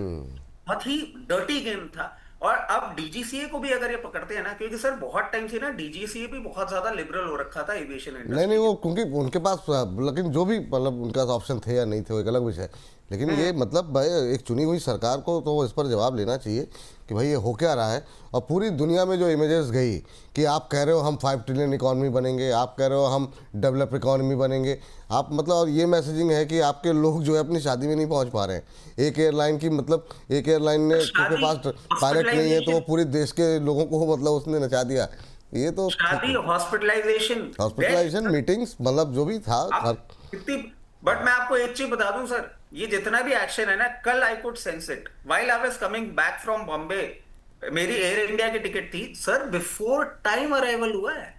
[SPEAKER 3] बहुत ही डर्टी गेम था। और अब डीजीसीए को भी अगर ये पकड़ते हैं ना, क्योंकि सर बहुत टाइम से ना डीजीसीए भी बहुत ज्यादा लिबरल हो रखा था एविएशन
[SPEAKER 1] नहीं नहीं,
[SPEAKER 3] इंडस्ट्री।
[SPEAKER 1] वो क्योंकि उनके पास लेकिन जो भी मतलब उनके पास ऑप्शन थे या नहीं थे वो एक अलग विषय है। लेकिन ये मतलब भाई एक चुनी हुई सरकार को तो इस पर जवाब लेना चाहिए कि भाई ये हो क्या रहा है। और पूरी दुनिया में जो इमेजेस गई कि आप कह रहे हो हम 5 ट्रिलियन इकॉनमी बनेंगे, आप कह रहे हो हम डेवलप इकॉनमी बनेंगे, आप मतलब, और ये मैसेजिंग है कि आपके लोग जो है अपनी शादी में नहीं पहुंच पा रहे हैं। एक एयरलाइन की मतलब एक एयरलाइन ने के
[SPEAKER 3] शादी,
[SPEAKER 1] पास पायलट नहीं है तो वो पूरे देश के लोगों को मतलब उसने नचा दिया। ये तो
[SPEAKER 3] शादी, हॉस्पिटलाइजेशन,
[SPEAKER 1] हॉस्पिटलाइजेशन, मीटिंग्स, मतलब जो भी था हर।
[SPEAKER 3] आप कितनी, बट मैं आपको एक चीज बता दूं सर, ये जितना भी एक्शन है ना, कल I could sense it while I was coming back from Bombay. मेरी एयर इंडिया की टिकट थी सर, बिफोर टाइम अराइवल हुआ है,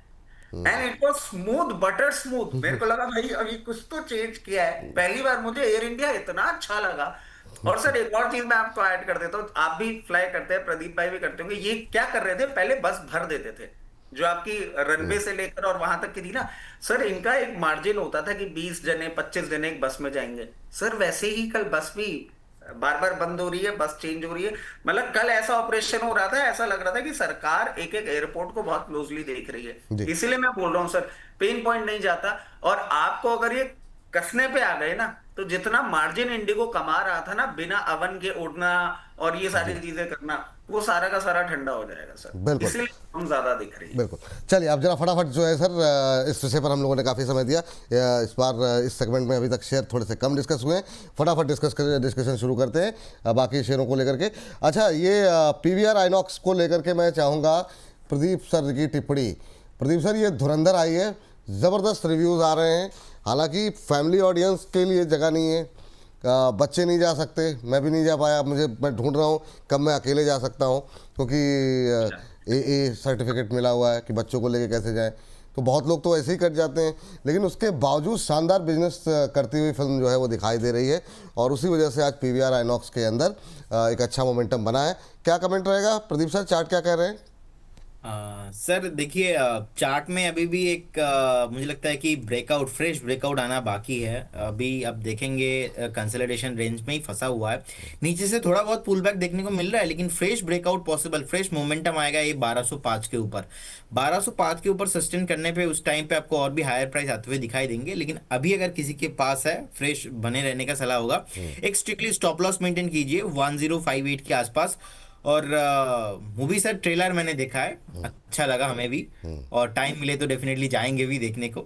[SPEAKER 3] and it was smooth, butter smooth. मेरे को लगा भाई अभी कुछ तो चेंज किया है, पहली बार मुझे एयर इंडिया इतना अच्छा लगा। और सर एक और चीज मैं आपको ऐड कर देता हूँ, आप भी फ्लाई करते हैं, प्रदीप भाई भी करते होंगे, ये क्या कर रहे थे, पहले बस भर देते थे जो आपकी रनवे से लेकर और वहां तक की थी ना सर, इनका एक मार्जिन होता था कि 20 जने 25 जने एक बस में जाएंगे। सर वैसे ही कल बस भी बार बार बंद हो रही है, बस चेंज हो रही है। मतलब कल ऐसा ऑपरेशन हो रहा था, ऐसा लग रहा था कि सरकार एक एक एयरपोर्ट को बहुत क्लोजली देख रही
[SPEAKER 1] जी।
[SPEAKER 3] है। इसीलिए मैं बोल रहा हूँ सर, पेन पॉइंट नहीं जाता। और आपको अगर ये कसने पे आ गए ना, तो जितना मार्जिन इंडिगो कमा रहा था ना बिना अवन के उड़ना और ये सारी चीजें करना, वो सारा का सारा ठंडा हो जाएगा सर,
[SPEAKER 1] बिल्कुल
[SPEAKER 3] इसलिए हम ज्यादा दिख रही है।
[SPEAKER 1] बिल्कुल। चलिए अब जरा फटाफट जो है सर, इस विषय पर हम लोगों ने काफ़ी समय दिया। इस बार इस सेगमेंट में अभी तक शेयर थोड़े से कम डिस्कस हुए हैं, फटाफट डिस्कशन शुरू करते हैं बाकी शेयरों को लेकर के। अच्छा, ये पीवीआर आइनॉक्स को लेकर के मैं चाहूँगा प्रदीप सर की टिप्पणी। प्रदीप सर, ये धुरंधर आई है, ज़बरदस्त रिव्यूज़ आ रहे हैं, हालांकि फैमिली ऑडियंस के लिए जगह नहीं है, बच्चे नहीं जा सकते, मैं भी नहीं जा पाया, मैं ढूंढ रहा हूँ कब मैं अकेले जा सकता हूँ, क्योंकि ए सर्टिफिकेट मिला हुआ है कि बच्चों को लेके कैसे जाएं। तो बहुत लोग तो ऐसे ही कट जाते हैं, लेकिन उसके बावजूद शानदार बिजनेस करती हुई फिल्म जो है वो दिखाई दे रही है, और उसी वजह से आज पीवीआर आइनॉक्स के अंदर एक अच्छा मोमेंटम बना है। क्या कमेंट रहेगा प्रदीप सर, चार्ट क्या कह रहे हैं?
[SPEAKER 2] सर देखिए, चार्ट में अभी भी एक मुझे लगता है कि ब्रेकआउट, फ्रेश ब्रेकआउट आना बाकी है। अभी अब देखेंगे, कंसोलिडेशन रेंज में ही फंसा हुआ है, नीचे से थोड़ा बहुत पुल बैक देखने को मिल रहा है, लेकिन fresh breakout possible, fresh momentum आएगा ये 1205 के ऊपर। 1205 के ऊपर सस्टेन करने पे उस टाइम पे आपको और भी हायर प्राइस आते हुए दिखाई देंगे। लेकिन अभी अगर किसी के पास है, फ्रेश बने रहने का सलाह होगा, एक स्ट्रिक्टली स्टॉप लॉस मेंटेन कीजिए 1058 के आसपास। और मूवी सर ट्रेलर मैंने देखा है, अच्छा लगा हमें भी, और टाइम मिले तो डेफिनेटली जाएंगे भी देखने को,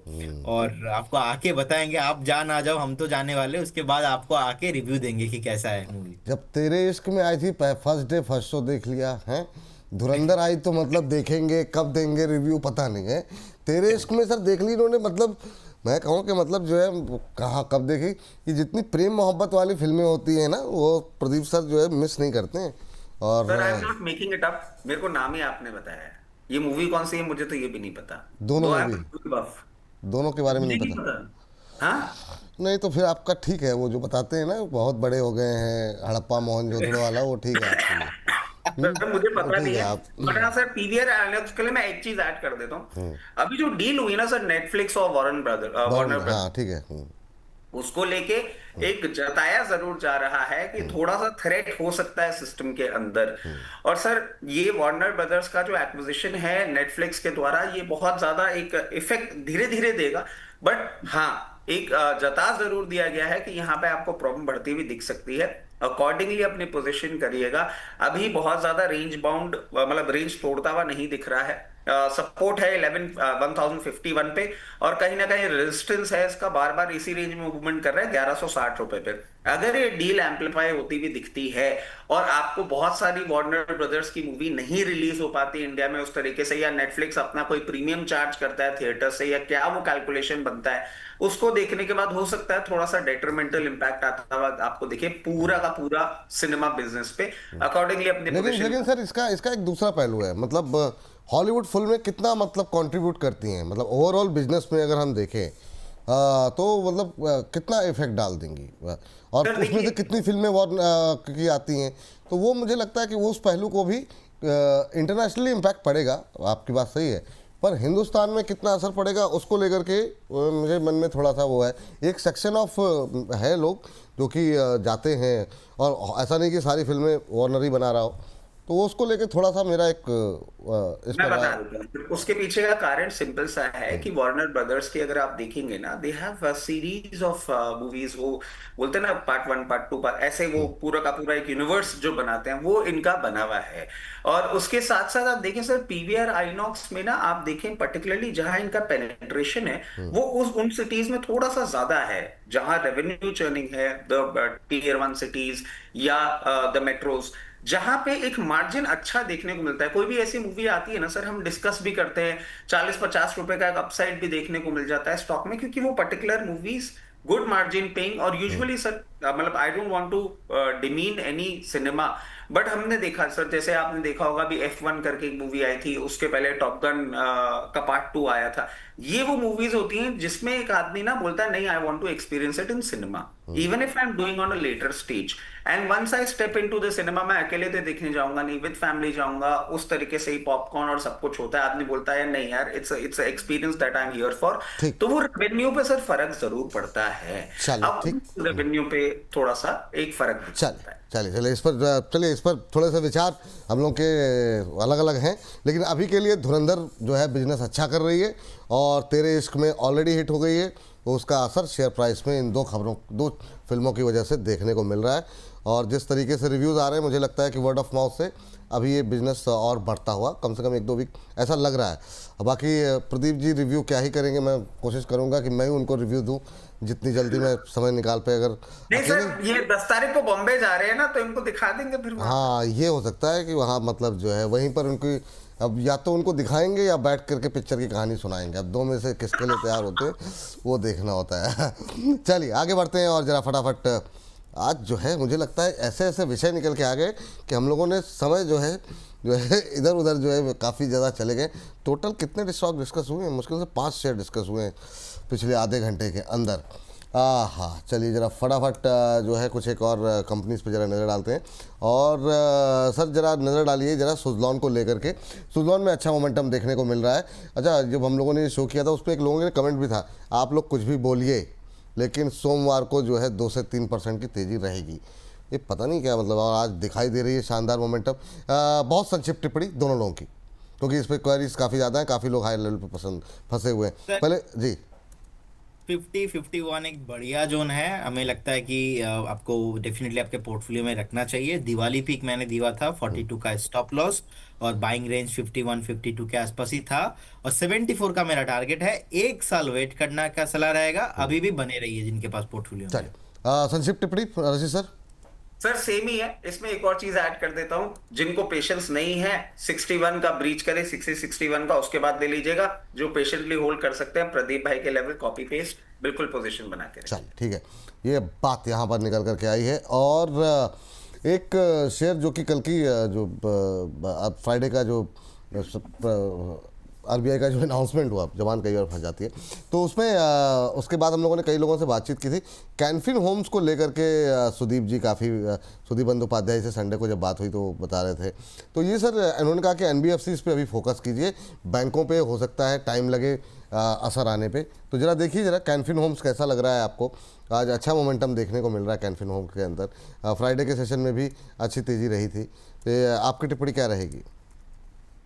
[SPEAKER 2] और आपको आके बताएंगे। आप जा ना जाओ, हम तो जाने वाले, उसके बाद आपको आके रिव्यू देंगे कि कैसा है मूवी।
[SPEAKER 1] जब तेरे इश्क में आई थी फर्स्ट डे फर्स्ट शो देख लिया है, धुरंधर आई तो मतलब देखेंगे, कब देंगे रिव्यू पता नहीं है। तेरे इश्क में सर देख ली इन्होंने, मतलब मैं कहूँ कि मतलब जो है कहाँ कब देखी, कि जितनी प्रेम मोहब्बत वाली फिल्में होती हैं ना, वो प्रदीप सर जो है मिस नहीं करते हैं। और
[SPEAKER 3] sir I am not making it up, मेरे को नाम ही आपने बताया है। ये मूवी कौन सी है मुझे तो ये भी नहीं पता।
[SPEAKER 1] दोनों
[SPEAKER 3] दो
[SPEAKER 1] मूवी, दोनों के बारे में
[SPEAKER 3] मुझे
[SPEAKER 1] नहीं
[SPEAKER 3] नहीं
[SPEAKER 1] पता?
[SPEAKER 3] पता। हाँ
[SPEAKER 1] नहीं तो फिर आपका ठीक है, वो जो बताते हैं ना बहुत बड़े हो गए हैं, हड़प्पा मोहनजोदड़ो वाला, वो ठीक है आपके लिए।
[SPEAKER 3] सर मुझे
[SPEAKER 1] वो
[SPEAKER 3] पता
[SPEAKER 1] ठीक
[SPEAKER 3] नहीं
[SPEAKER 1] है
[SPEAKER 3] है।
[SPEAKER 1] आप।
[SPEAKER 3] बट हाँ सर, पीवीआर आइनॉक्स के लिए मैं एक चीज ऐड कर देता हूँ। अभी जो डील हुई ना सर, नेटफ्लिक्स और वार्नर ब्रदर,
[SPEAKER 1] हाँ ठीक है।
[SPEAKER 3] उसको लेके एक जताया जरूर जा रहा है कि थोड़ा सा थ्रेट हो सकता है सिस्टम के अंदर। और सर ये वार्नर ब्रदर्स का जो एक्विजिशन है नेटफ्लिक्स के द्वारा, ये बहुत ज्यादा एक इफेक्ट धीरे धीरे देगा। बट हाँ, एक जता जरूर दिया गया है कि यहाँ पे आपको प्रॉब्लम बढ़ती हुई दिख सकती है, अकॉर्डिंगली अपनी पोजीशन करिएगा। अभी बहुत ज्यादा रेंज बाउंड, मतलब रेंज तोड़ता हुआ नहीं दिख रहा है। सपोर्ट है 1051 पे, और कहीं ना कहीं रेजिस्टेंस है इसका, बार बार इसी रेंज में मूवमेंट कर रहा है 1160 रुपए पे। अगर ये डील एम्पलीफाई होती हुई दिखती है और आपको बहुत सारी वार्नर ब्रदर्स की मूवी नहीं रिलीज हो पाती इंडिया में उस तरीके से, या नेटफ्लिक्स अपना कोई प्रीमियम चार्ज करता है थिएटर से, या क्या वो कैलकुलेशन बनता है, उसको देखने के बाद हो सकता है थोड़ा सा डेट्रीमेंटल इंपैक्ट आता हुआ आपको दिखे पूरा का पूरा सिनेमा बिजनेस पे। अकॉर्डिंगली अपने
[SPEAKER 1] लेकिन सर इसका एक दूसरा पहलू है, मतलब हॉलीवुड फिल्में कितना मतलब कंट्रीब्यूट करती हैं, मतलब ओवरऑल बिजनेस में अगर हम देखें, तो मतलब कितना इफेक्ट डाल देंगी और
[SPEAKER 3] सर
[SPEAKER 1] उसमें से
[SPEAKER 3] देखिए,
[SPEAKER 1] कितनी फिल्में की आती हैं, तो वो मुझे लगता है कि वो उस पहलू को भी इंटरनेशनली इम्पैक्ट पड़ेगा, आपकी बात सही है, पर हिंदुस्तान में कितना असर पड़ेगा उसको लेकर के मुझे मन में थोड़ा सा वो है। एक सेक्शन ऑफ है लोग जो कि जाते हैं, और ऐसा नहीं कि सारी फिल्में वार्नर ही बना रहा हो, तो वो उसको लेके थोड़ा सा मेरा एक इस
[SPEAKER 3] मैं
[SPEAKER 1] पर
[SPEAKER 3] बता
[SPEAKER 1] राय।
[SPEAKER 3] देता हूँ उसके पीछे का कारण सिंपल सा है कि वार्नर ब्रदर्स की अगर आप देखेंगे ना, they have a series of movies. वो बोलते हैं ना, पार्ट 1 पार्ट 2 पार्ट, ऐसे वो पूरा का पूरा एक यूनिवर्स जो बनाते हैं वो इनका बना हुआ है। और उसके साथ साथ आप देखें सर, पीवीआर आईनॉक्स में ना आप देखें पर्टिकुलरली जहां इनका पेनिट्रेशन है, वो उस उन सिटीज में थोड़ा सा ज्यादा है जहां रेवेन्यू चर्निंग है, द टीयर 1 सिटीज या द मेट्रोज, जहां पे एक मार्जिन अच्छा देखने को मिलता है। कोई भी ऐसी मूवी आती है ना सर, हम डिस्कस भी करते हैं, 40-50 रुपए का एक अपसाइड भी देखने को मिल जाता है स्टॉक में, क्योंकि वो particular movies good margin paying. और यूजुअली सर, मतलब I don't want to demean any cinema, but हमने देखा सर, जैसे आपने देखा होगा भी F1 करके एक मूवी आई थी, उसके पहले टॉप गन का पार्ट 2 आया था। ये वो मूवीज होती हैं जिसमें एक आदमी ना बोलता है नहीं, I want to experience it in cinema, even if I am doing on a later stage. And once I step into the cinema, मैं अकेले तो देखने जाऊंगा नहीं, विद फैमिली जाऊंगा, उस तरीके से ही पॉपकॉर्न और सब कुछ होता है। आदमी बोलता है नहीं यार, it's experience that I am here for.
[SPEAKER 1] ठीक।
[SPEAKER 3] तो वो रेवेन्यू पे सर फर्क जरूर पड़ता है।
[SPEAKER 1] चलिए ठीक।
[SPEAKER 3] अब रेवेन्यू पे थोड़ा सा एक फर्क
[SPEAKER 1] चलिए
[SPEAKER 3] पड़ता है।
[SPEAKER 1] चलिए चलिए इस पर थोड़े से विचार हम लोग के अलग अलग हैं, लेकिन अभी के लिए धुरंधर जो है बिजनेस अच्छा कर रही है और तेरे इश्क में ऑलरेडी हिट हो गई है, तो उसका असर शेयर प्राइस में इन दो फिल्मों की वजह से देखने को मिल रहा है। और जिस तरीके से रिव्यूज़ आ रहे हैं, मुझे लगता है कि वर्ड ऑफ माउथ से अभी ये बिज़नेस और बढ़ता हुआ कम से कम 1-2 वीक ऐसा लग रहा है। बाकी प्रदीप जी रिव्यू क्या ही करेंगे, मैं कोशिश करूंगा कि मैं ही उनको रिव्यू दूं जितनी जल्दी मैं समय निकाल पे। अगर
[SPEAKER 3] नहीं
[SPEAKER 1] अकेले,
[SPEAKER 3] सर, ये 10 तारीख को बॉम्बे जा रहे हैं ना, तो इनको दिखा देंगे फिर वहां।
[SPEAKER 1] हाँ ये हो सकता है कि वहाँ मतलब जो है वहीं पर उनकी, अब या तो उनको दिखाएंगे या बैठ करके पिक्चर की कहानी सुनाएंगे, अब दो में से किसके लिए तैयार होते हैं वो देखना होता है। चलिए आगे बढ़ते हैं और ज़रा फटाफट, आज जो है मुझे लगता है ऐसे ऐसे विषय निकल के आ गए कि हम लोगों ने समय जो है इधर उधर जो है काफ़ी ज़्यादा चले गए। टोटल कितने स्टॉक डिस्कस हुए हैं? मुश्किल से 5 शेयर डिस्कस हुए हैं पिछले आधे घंटे के अंदर। हाँ चलिए ज़रा फटाफट जो है कुछ एक और कंपनीज पे ज़रा नज़र डालते हैं। और सर ज़रा नज़र डालिए ज़रा सुज़लॉन को लेकर के। सुज़लॉन में अच्छा मोमेंटम देखने को मिल रहा है। अच्छा, जब हम लोगों ने शो किया था उस पर एक लोगों ने कमेंट भी था, आप लोग कुछ भी बोलिए लेकिन सोमवार को जो है 2 से 3% की तेज़ी रहेगी। ये पता नहीं क्या मतलब, और आज दिखाई दे रही है शानदार मोमेंटम। बहुत संक्षिप्त टिप्पणी दोनों लोगों की, क्योंकि इस पर क्वेरीज काफ़ी ज़्यादा हैं, काफ़ी लोग हाई लेवल पे पसंद फंसे हुए हैं। पहले जी
[SPEAKER 2] 50-51 एक बढ़िया जोन है, हमें लगता है कि आपको डेफिनेटली आपके पोर्टफोलियो में रखना चाहिए। दिवाली पीक मैंने दिया था 42 का स्टॉप लॉस, और बाइंग रेंज 51-52 के आसपास ही था, और 74 का मेरा टारगेट है। एक साल वेट करना का सलाह रहेगा, अभी भी बने रहिए जिनके पास पोर्टफोलियो में।
[SPEAKER 1] चलिए संक्षिप्त टिप्पणी रशीद सर।
[SPEAKER 3] सर सेम ही है, इसमें एक और चीज ऐड कर देता हूं, जिनको पेशेंस नहीं है 61 का ब्रीच करे, 60-61 का, उसके बाद ले लीजिएगा। जो पेशेंटली होल्ड कर सकते हैं, प्रदीप भाई के लेवल कॉपी पेस्ट बिल्कुल पोजीशन बना के रखें।
[SPEAKER 1] चलिए ठीक है, ये बात यहाँ पर निकल करके आई है। और एक शेयर जो कि कल की जो अब फ्राइडे का जो आरबीआई का जो अनाउंसमेंट हुआ, जबान कई बार फंस जाती है, तो उसमें उसके बाद हम लोगों ने कई लोगों से बातचीत की थी कैनफिन होम्स को लेकर के। सुदीप जी काफ़ी सुदीप बंदोपाध्याय से संडे को जब बात हुई तो वो बता रहे थे, तो ये सर इन्होंने कहा कि एनबीएफसीज पे अभी फोकस कीजिए, बैंकों पे हो सकता है टाइम लगे असर आने पे। तो ज़रा देखिए ज़रा कैनफिन होम्स कैसा लग रहा है आपको? आज अच्छा मोमेंटम देखने को मिल रहा है कैनफिन होम्स के अंदर। फ्राइडे के सेशन में भी अच्छी तेज़ी रही थी, तो आपकी टिप्पणी क्या रहेगी?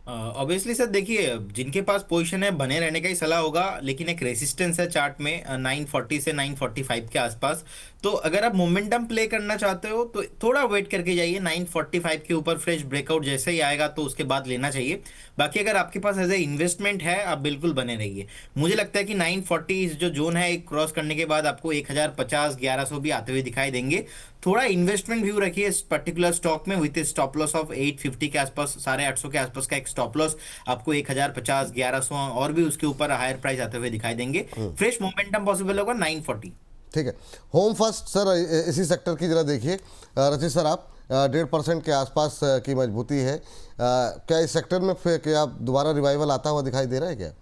[SPEAKER 2] ऑब्वियसली सर देखिए, जिनके पास पोजीशन है बने रहने का ही सलाह होगा, लेकिन एक रेसिस्टेंस है चार्ट में 940 से 945 के आसपास। तो अगर आप मोमेंटम प्ले करना चाहते हो तो थोड़ा वेट करके जाइए, 945 के ऊपर फ्रेश ब्रेकआउट जैसे ही आएगा तो उसके बाद लेना चाहिए। बाकी अगर आपके पास एज ए इन्वेस्टमेंट है, आप बिल्कुल बने रहिए। मुझे लगता है कि 940 जो जोन है क्रॉस करने के बाद आपको 1050 1100 भी आते हुए दिखाई देंगे। थोड़ा इन्वेस्टमेंट व्यू रखिए इस पर्टिकुलर स्टॉक में, विथ स्टॉप लॉस ऑफ 850 के आसपास, 850 के आसपास का एक स्टॉप लॉस आपको 1050 1100 और भी उसके ऊपर हायर प्राइस आते हुए दिखाई देंगे। फ्रेश मोमेंटम पॉसिबल होगा 940।
[SPEAKER 1] ठीक है, होम फर्स्ट सर इसी सेक्टर की जरा देखिए रचित सर, आप 1.5% के आसपास की मजबूती है। क्या इस सेक्टर में फिर क्या दोबारा रिवाइवल आता हुआ दिखाई दे रहा है क्या?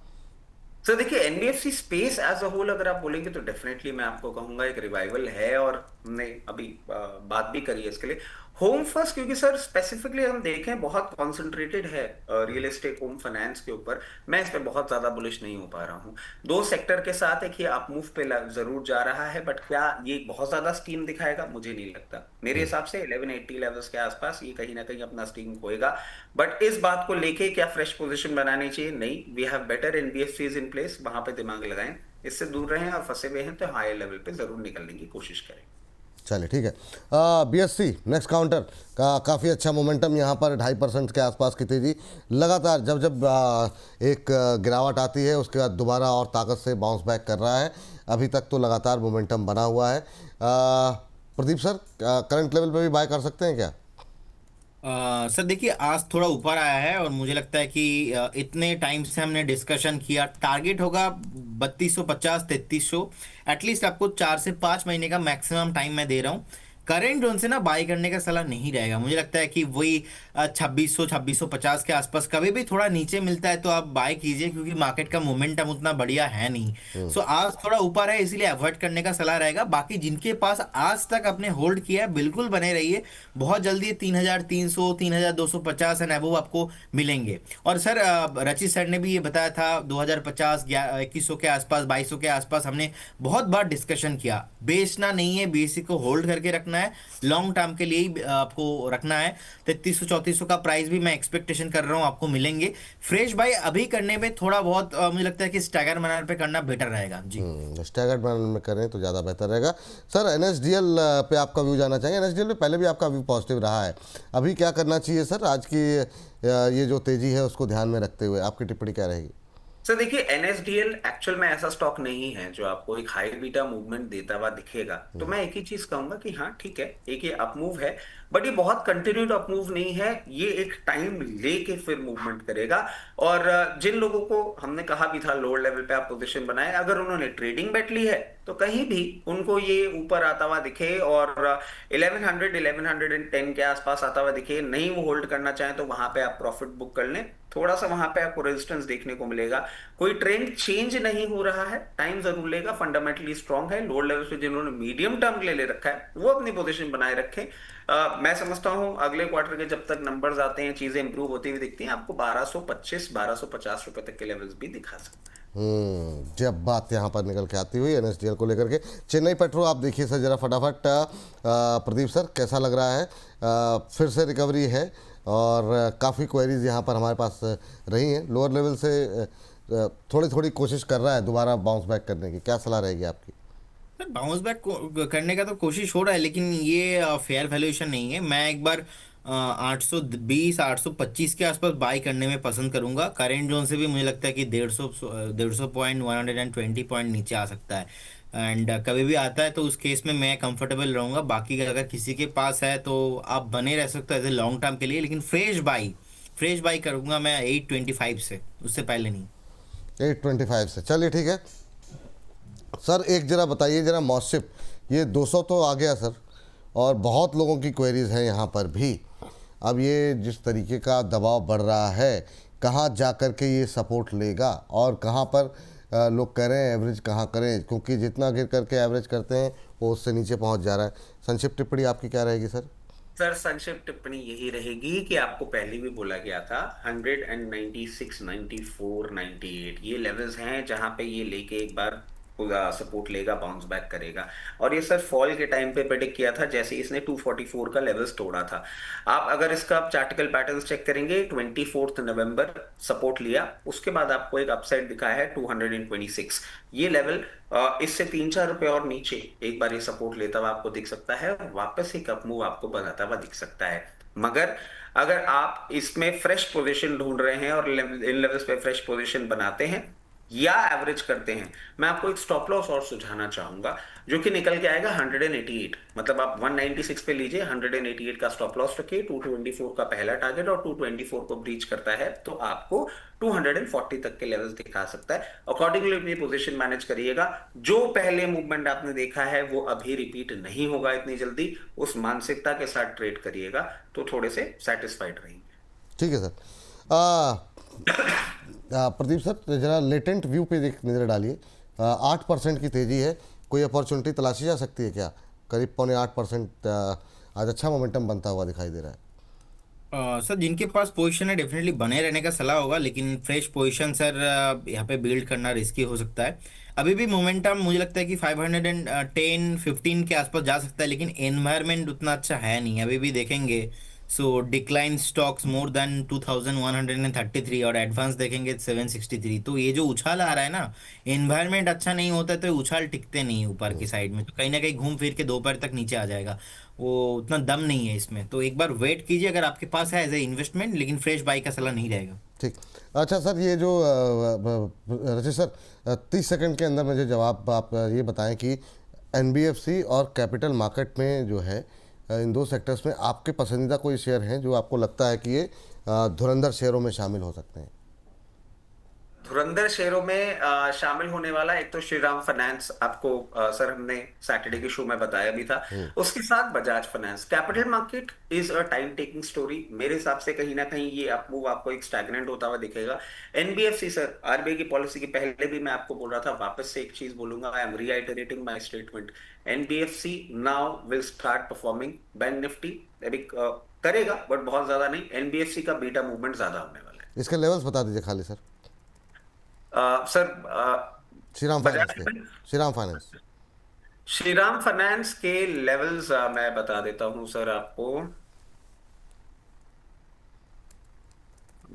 [SPEAKER 3] सर देखिए, NBFC space as a whole अगर आप बोलेंगे तो डेफिनेटली मैं आपको कहूंगा एक रिवाइवल है, और हमने अभी बात भी करी है इसके लिए। होम फर्स्ट, क्योंकि सर स्पेसिफिकली हम देखें बहुत कॉन्सेंट्रेटेड है रियल एस्टेट होम फाइनेंस के ऊपर। मैं इस पे बहुत ज्यादा बुलिश नहीं हो पा रहा हूँ। दो सेक्टर के साथ एक ही आप मूव पे जरूर जा रहा है, बट क्या ये बहुत ज्यादा स्टीम दिखाएगा? मुझे नहीं लगता। मेरे हिसाब से 1180 लेवल्स के आसपास ये कहीं ना कहीं अपना स्टीम खोएगा। बट इस बात को लेके क्या फ्रेश पोजीशन बनानी चाहिए? नहीं, we have better NBFCs in place, वहां पे दिमाग लगाएं, इससे दूर रहें, और फंसे हुए हैं तो हायर लेवल पे जरूर निकलने की कोशिश करें।
[SPEAKER 1] चलिए ठीक है। बीएससी नेक्स्ट काउंटर का काफ़ी अच्छा मोमेंटम यहाँ पर 2.5% के आसपास की तेज़ी लगातार जब जब एक गिरावट आती है उसके बाद दोबारा और ताकत से बाउंस बैक कर रहा है। अभी तक तो लगातार मोमेंटम बना हुआ है। प्रदीप सर, करंट लेवल पे भी बाय कर सकते हैं क्या?
[SPEAKER 2] सर देखिए, आज थोड़ा ऊपर आया है और मुझे लगता है कि इतने टाइम से हमने डिस्कशन किया, टारगेट होगा 3250 3300। एटलीस्ट आपको 4 से 5 महीने का मैक्सिमम टाइम मैं दे रहा हूँ। करेंट जोन से ना बाई करने का सलाह नहीं रहेगा। मुझे लगता है कि वही 2600 2650 के आसपास कभी भी थोड़ा नीचे मिलता है तो आप बाय कीजिए, क्योंकि मार्केट का मोमेंटम उतना बढ़िया है नहीं। सो आज थोड़ा ऊपर है, इसीलिए अवॉइड करने का सलाह रहेगा। बाकी जिनके पास आज तक अपने होल्ड किया है, बिल्कुल बने रहिए। बहुत जल्दी 3300 3250 एंड अबव आपको मिलेंगे। और सर रचित सर ने भी ये बताया था 2050 2100 के आसपास 2200 के आसपास हमने बहुत बार डिस्कशन किया। बेचना नहीं है, बीएससी को होल्ड करके रखना है, लॉन्ग टर्म के लिए ही आपको रखना है। 3300 3400 का प्राइस भी मैं एक्सपेक्टेशन कर रहा हूँ आपको मिलेंगे। फ्रेश बाय अभी करने में थोड़ा बहुत मुझे लगता है कि स्टैगर मैनर पे करना बेटर रहेगा जी।
[SPEAKER 1] स्टैगर्ड मैनर में करें तो ज़्यादा बेहतर रहेगा। सर एनएसडीएल पे आपका व्यू जानना चाहेंगे। एनएसडीएल पे पहले भी आपका व्यू पॉजिटिव रहा है, अभी क्या करना चाहिए सर? आज की ये जो तेज़ी है उसको ध्यान में रखते हुए आपकी टिप्पणी क्या रहेगी?
[SPEAKER 3] सर देखिए, एनएसडीएल एक्चुअल में ऐसा स्टॉक नहीं है जो आपको एक हाई बीटा मूवमेंट देता हुआ दिखेगा। तो मैं एक ही चीज कहूंगा कि हाँ ठीक है, एक ये अप मूव है, बट ये बहुत कंटिन्यूड अप मूव नहीं है। ये एक टाइम लेके फिर मूवमेंट करेगा। और जिन लोगों को हमने कहा भी था लोअर लेवल पे आप पोजीशन बनाए, अगर उन्होंने ट्रेडिंग बेट ली है तो कहीं भी उनको ये ऊपर आता हुआ दिखे और 1100 1110 के आसपास आता हुआ दिखे, नहीं वो होल्ड करना चाहें तो वहां पे आप प्रॉफिट बुक कर लें। थोड़ा सा वहां पे आपको रेजिस्टेंस देखने को मिलेगा। कोई ट्रेंड चेंज नहीं हो रहा है, टाइम जरूर लेगा, फंडामेंटली स्ट्रांग है। लोअर लेवल पे जिन्होंने मीडियम टर्म के लिए ले रखा है वो अपनी पोजीशन बनाए रखें। मैं समझता हूं अगले क्वार्टर के जब तक नंबर्स आते हैं, चीजें इंप्रूव होती हुई दिखती हैं, आपको 1225 1250 रुपए तक के लेवल्स भी दिखा सकते हैं।
[SPEAKER 1] जब बात यहाँ पर निकल के आती हुई एनएसडीएल को लेकर के, चेन्नई पेट्रो आप देखिए सर जरा फटाफट। प्रदीप सर कैसा लग रहा है? फिर से रिकवरी है और काफ़ी क्वेरीज यहाँ पर हमारे पास रही हैं। लोअर लेवल से थोड़ी थोड़ी कोशिश कर रहा है दोबारा बाउंस बैक करने की, क्या सलाह रहेगी आपकी?
[SPEAKER 2] बाउंस बैक करने का तो कोशिश हो रहा है, लेकिन ये फेयर वैल्यूएशन नहीं है। मैं एक बार 820 825 के आसपास बाई करने में पसंद करूंगा। करेंट जोन से भी मुझे लगता है कि 150 पॉइंट 120 पॉइंट नीचे आ सकता है। एंड कभी भी आता है तो उस केस में मैं कंफर्टेबल रहूंगा। बाकी अगर किसी के पास है तो आप बने रह सकते हो एज ए लॉन्ग टर्म के लिए, लेकिन फ्रेश बाई करूंगा मैं 825 से, उससे पहले नहीं।
[SPEAKER 1] 825 से, चलिए ठीक है। सर एक जरा बताइए जरा मॉसिप, ये 200 तो आ गया सर, और बहुत लोगों की क्वेरीज हैं यहाँ पर भी। अब ये जिस तरीके का दबाव बढ़ रहा है, कहाँ जा कर के ये सपोर्ट लेगा और कहाँ पर लोग कह रहे हैं एवरेज कहाँ करें, क्योंकि जितना गिर करके एवरेज करते हैं वो उससे नीचे पहुँच जा रहा है। संक्षिप्त टिप्पणी आपकी क्या रहेगी सर?
[SPEAKER 3] सर संक्षिप्त टिप्पणी यही रहेगी कि आपको पहले भी बोला गया था 196 94 98 ये लेवल्स हैं जहां पे ये लेके एक बार सपोर्ट लेगा, बाउंस बैक करेगा। और ये सर फॉल के टाइम पे प्रेडिक्ट किया था जैसे इसने 244 का लेवल्स तोड़ा था। आप अगर इसका चार्टिकल पैटर्न्स चेक करेंगे, 24 नवंबर सपोर्ट लिया, उसके बाद आपको एक अपसाइड दिखा है 226। ये लेवल इससे 3-4 रुपए और नीचे एक बार ये सपोर्ट लेता हुआ आपको दिख सकता है, वापस एक अप मूव आपको बनाता हुआ दिख सकता है। मगर अगर आप इसमें फ्रेश पोजीशन ढूंढ रहे हैं और इन लेवल्स पे फ्रेश पोजीशन बनाते हैं या एवरेज करते हैं, मैं आपको एक स्टॉप लॉस और सुझाना चाहूंगा जो कि निकल के आएगा 188। मतलब आप 196 पे लीजिए, 188 का स्टॉप लॉस रखिए, 224 का पहला टारगेट, और 224 को ब्रीच करता है तो आपको 240 तक के लेवल्स दिखा सकता है। अकॉर्डिंगली अपनी पोजीशन मैनेज करिएगा। जो पहले मूवमेंट आपने देखा है वो अभी रिपीट नहीं होगा इतनी जल्दी, उस मानसिकता के साथ ट्रेड करिएगा तो थोड़े से सेटिस्फाइड रहेंगे।
[SPEAKER 1] ठीक है सर। प्रदीप सर जरा लेटेंट व्यू पे एक नज़र डालिए। 8% की तेज़ी है, कोई अपॉर्चुनिटी तलाशी जा सकती है क्या? करीब 7.25% आज अच्छा मोमेंटम बनता हुआ दिखाई दे रहा है।
[SPEAKER 2] सर जिनके पास पोजीशन है डेफिनेटली बने रहने का सलाह होगा, लेकिन फ्रेश पोजीशन सर यहाँ पे बिल्ड करना रिस्की हो सकता है। अभी भी मोमेंटम मुझे लगता है कि 510 15 के आसपास जा सकता है, लेकिन एनवायरनमेंट उतना अच्छा है नहीं, अभी भी देखेंगे। सो डिक्लाइन स्टॉक्स मोर देन 2133 और एडवांस देखेंगे 763। तो ये जो उछाल आ रहा है ना, एनवायरनमेंट अच्छा नहीं होता है तो ये उछाल टिकते नहीं ऊपर की साइड में, तो कहीं ना कहीं घूम फिर के दोपहर तक नीचे आ जाएगा। वो उतना दम नहीं है इसमें, तो एक बार वेट कीजिए अगर आपके पास है एज ए इन्वेस्टमेंट, लेकिन फ्रेश बाई का सलाह नहीं रहेगा।
[SPEAKER 1] ठीक। अच्छा सर, ये जो रचित सर 30 सेकंड के अंदर मुझे जवाब आप ये बताएं कि एनबीएफसी और कैपिटल मार्केट में जो है इन दो सेक्टर्स में आपके पसंदीदा कोई शेयर हैं जो आपको लगता है कि ये धुरंधर शेयरों में शामिल हो सकते हैं?
[SPEAKER 3] धुरंधर शेयरों में शामिल होने वाला एक तो श्रीराम फाइनेंस, आपको सर हमने सैटरडे के शो में बताया भी था। उसके साथ Bajaj finance. Capital market is a time taking story. मेरे हिसाब से कहीं ना कहीं ये अप मूव आपको एक स्टैग्नेंट होता हुआ दिखेगा। एनबीएफसी सर, आरबीआई की पॉलिसी के पहले भी मैं आपको बोल रहा था, वापस से एक चीज बोलूंगा, I am reiterating my statement. NBFC now will start performing. Bank Nifty अभी करेगा बट बहुत ज्यादा नहीं। एनबीएफसी का बीटा मूवमेंट ज्यादा होने वाला है।
[SPEAKER 1] इसके लेवल्स बता दीजिए खाली sir.
[SPEAKER 3] Sir
[SPEAKER 1] Shriram
[SPEAKER 3] Bajaj
[SPEAKER 1] finance के। श्रीराम फाइनेंस।
[SPEAKER 3] श्रीराम फाइनेंस के लेवल्स मैं बता देता हूं सर आपको।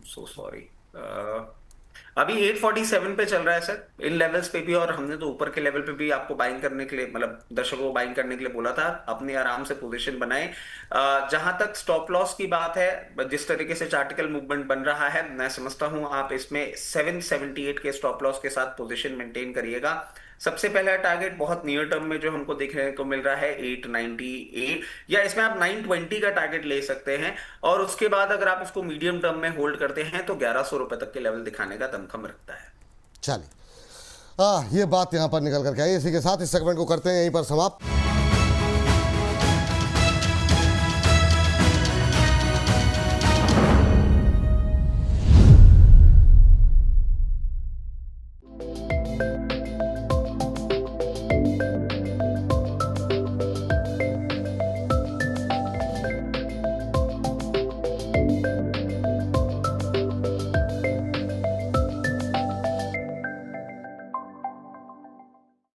[SPEAKER 3] So sorry. अभी 847 पे चल रहा है सर, इन लेवल्स पे भी। और हमने तो ऊपर के लेवल पे भी आपको बाइंग करने के लिए, मतलब दर्शकों को बाइंग करने के लिए बोला था। अपने आराम से पोजीशन बनाए। जहां तक स्टॉप लॉस की बात है, जिस तरीके से चार्टिकल मूवमेंट बन रहा है, मैं समझता हूं आप इसमें 778 के स्टॉप लॉस के साथ पोजीशन मेंटेन करिएगा। सबसे पहला टारगेट बहुत नियर टर्म में जो हमको देखने को मिल रहा है 898, या इसमें आप 920 का टारगेट ले सकते हैं। और उसके बाद अगर आप इसको मीडियम टर्म में होल्ड करते हैं तो 1100 रुपए तक के लेवल दिखाने का दमखम रखता है।
[SPEAKER 1] चलिए, ये बात यहाँ पर निकल करके आई। इसी के साथ इस सेगमेंट को करते हैं यहीं पर समाप्त।